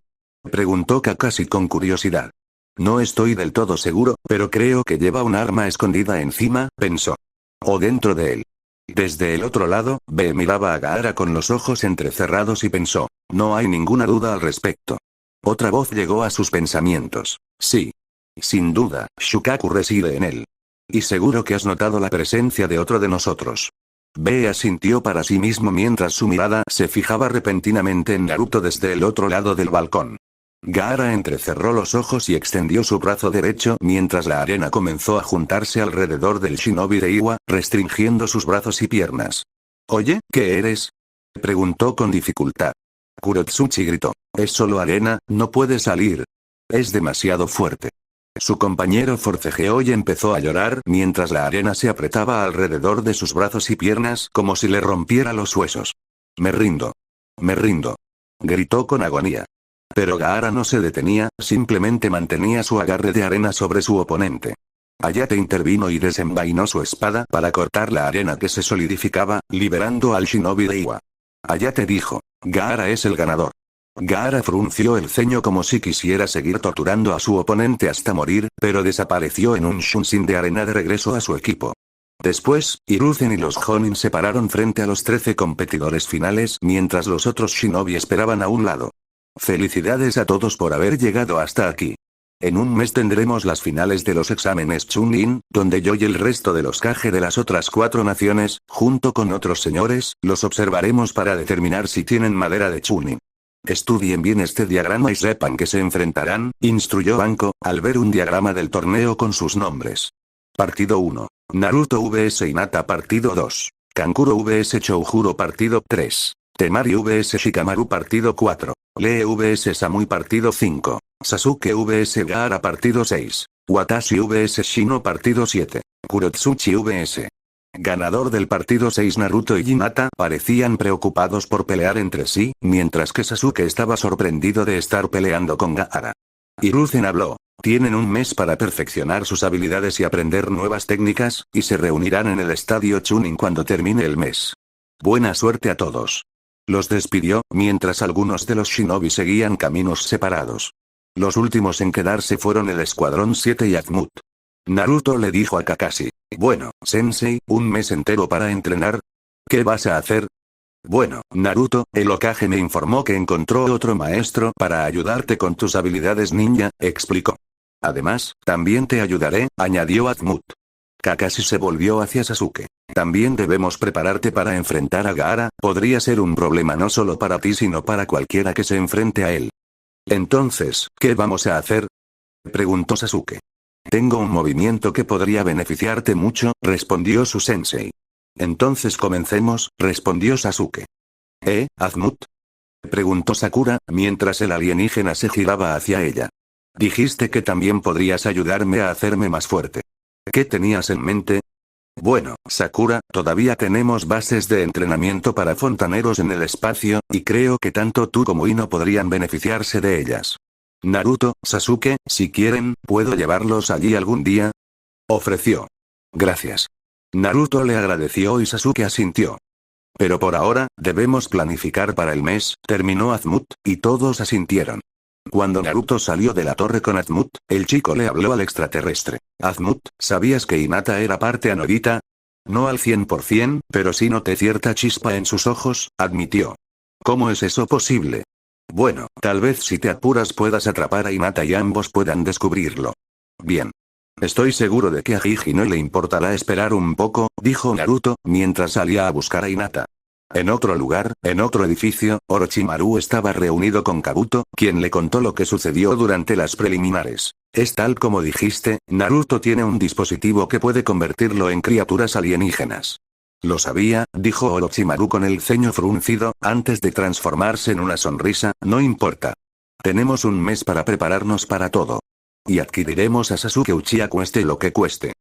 preguntó Kakashi con curiosidad. No estoy del todo seguro, pero creo que lleva un arma escondida encima, pensó. O dentro de él. Desde el otro lado, B miraba a Gaara con los ojos entrecerrados y pensó. No hay ninguna duda al respecto. Otra voz llegó a sus pensamientos. Sí. Sin duda, Shukaku reside en él. Y seguro que has notado la presencia de otro de nosotros. B asintió para sí mismo mientras su mirada se fijaba repentinamente en Naruto desde el otro lado del balcón. Gaara entrecerró los ojos y extendió su brazo derecho mientras la arena comenzó a juntarse alrededor del shinobi de Iwa, restringiendo sus brazos y piernas. Oye, ¿qué eres?, preguntó con dificultad. Kurotsuchi gritó. Es solo arena, no puede salir. Es demasiado fuerte. Su compañero forcejeó y empezó a llorar mientras la arena se apretaba alrededor de sus brazos y piernas como si le rompiera los huesos. Me rindo. Me rindo. Gritó con agonía. Pero Gaara no se detenía, simplemente mantenía su agarre de arena sobre su oponente. Hayate intervino y desenvainó su espada para cortar la arena que se solidificaba, liberando al shinobi de Iwa. Hayate dijo. Gaara es el ganador. Gaara frunció el ceño como si quisiera seguir torturando a su oponente hasta morir, pero desapareció en un shunshin de arena de regreso a su equipo. Después, Hiruzen y los Jonin se pararon frente a los 13 competidores finales mientras los otros shinobi esperaban a un lado. Felicidades a todos por haber llegado hasta aquí. En un mes tendremos las finales de los exámenes Chunin, donde yo y el resto de los Kage de las otras 4 naciones, junto con otros señores, los observaremos para determinar si tienen madera de Chunin. Estudien bien este diagrama y sepan que se enfrentarán, instruyó Banco, al ver un diagrama del torneo con sus nombres. Partido 1. Naruto vs Hinata. Partido 2. Kankuro vs Choujuro. Partido 3. Temari vs Shikamaru. Partido 4. Lee vs Samui. Partido 5. Sasuke vs Gaara. Partido 6. Watashi vs Shino. Partido 7. Kurotsuchi vs. Ganador del partido 6. Naruto y Hinata parecían preocupados por pelear entre sí, mientras que Sasuke estaba sorprendido de estar peleando con Gaara. Hiruzen habló. Tienen un mes para perfeccionar sus habilidades y aprender nuevas técnicas, y se reunirán en el estadio Chunin cuando termine el mes. Buena suerte a todos. Los despidió, mientras algunos de los shinobi seguían caminos separados. Los últimos en quedarse fueron el Escuadrón 7 y Azmut. Naruto le dijo a Kakashi. Bueno, sensei, un mes entero para entrenar. ¿Qué vas a hacer? Bueno, Naruto, el Hokage me informó que encontró otro maestro para ayudarte con tus habilidades ninja, explicó. Además, también te ayudaré, añadió Azmut. Kakashi se volvió hacia Sasuke. También debemos prepararte para enfrentar a Gaara, podría ser un problema no solo para ti sino para cualquiera que se enfrente a él. Entonces, ¿qué vamos a hacer? Preguntó Sasuke. Tengo un movimiento que podría beneficiarte mucho, respondió su sensei. Entonces comencemos, respondió Sasuke. Azmut? Preguntó Sakura, mientras el alienígena se giraba hacia ella. Dijiste que también podrías ayudarme a hacerme más fuerte. ¿Qué tenías en mente? Bueno, Sakura, todavía tenemos bases de entrenamiento para fontaneros en el espacio, y creo que tanto tú como Ino podrían beneficiarse de ellas. Naruto, Sasuke, si quieren, ¿puedo llevarlos allí algún día? Ofreció. Gracias. Naruto le agradeció y Sasuke asintió. Pero por ahora, debemos planificar para el mes, terminó Azmut, y todos asintieron. Cuando Naruto salió de la torre con Azmut, el chico le habló al extraterrestre. Azmut, ¿sabías que Hinata era parte Anorita? No al 100%, pero sí noté cierta chispa en sus ojos, admitió. ¿Cómo es eso posible? Bueno, tal vez si te apuras puedas atrapar a Hinata y ambos puedan descubrirlo. Bien. Estoy seguro de que a Jiji no le importará esperar un poco, dijo Naruto, mientras salía a buscar a Hinata. En otro lugar, en otro edificio, Orochimaru estaba reunido con Kabuto, quien le contó lo que sucedió durante las preliminares. Es tal como dijiste, Naruto tiene un dispositivo que puede convertirlo en criaturas alienígenas. Lo sabía, dijo Orochimaru con el ceño fruncido, antes de transformarse en una sonrisa, no importa. Tenemos un mes para prepararnos para todo. Y adquiriremos a Sasuke Uchiha cueste lo que cueste.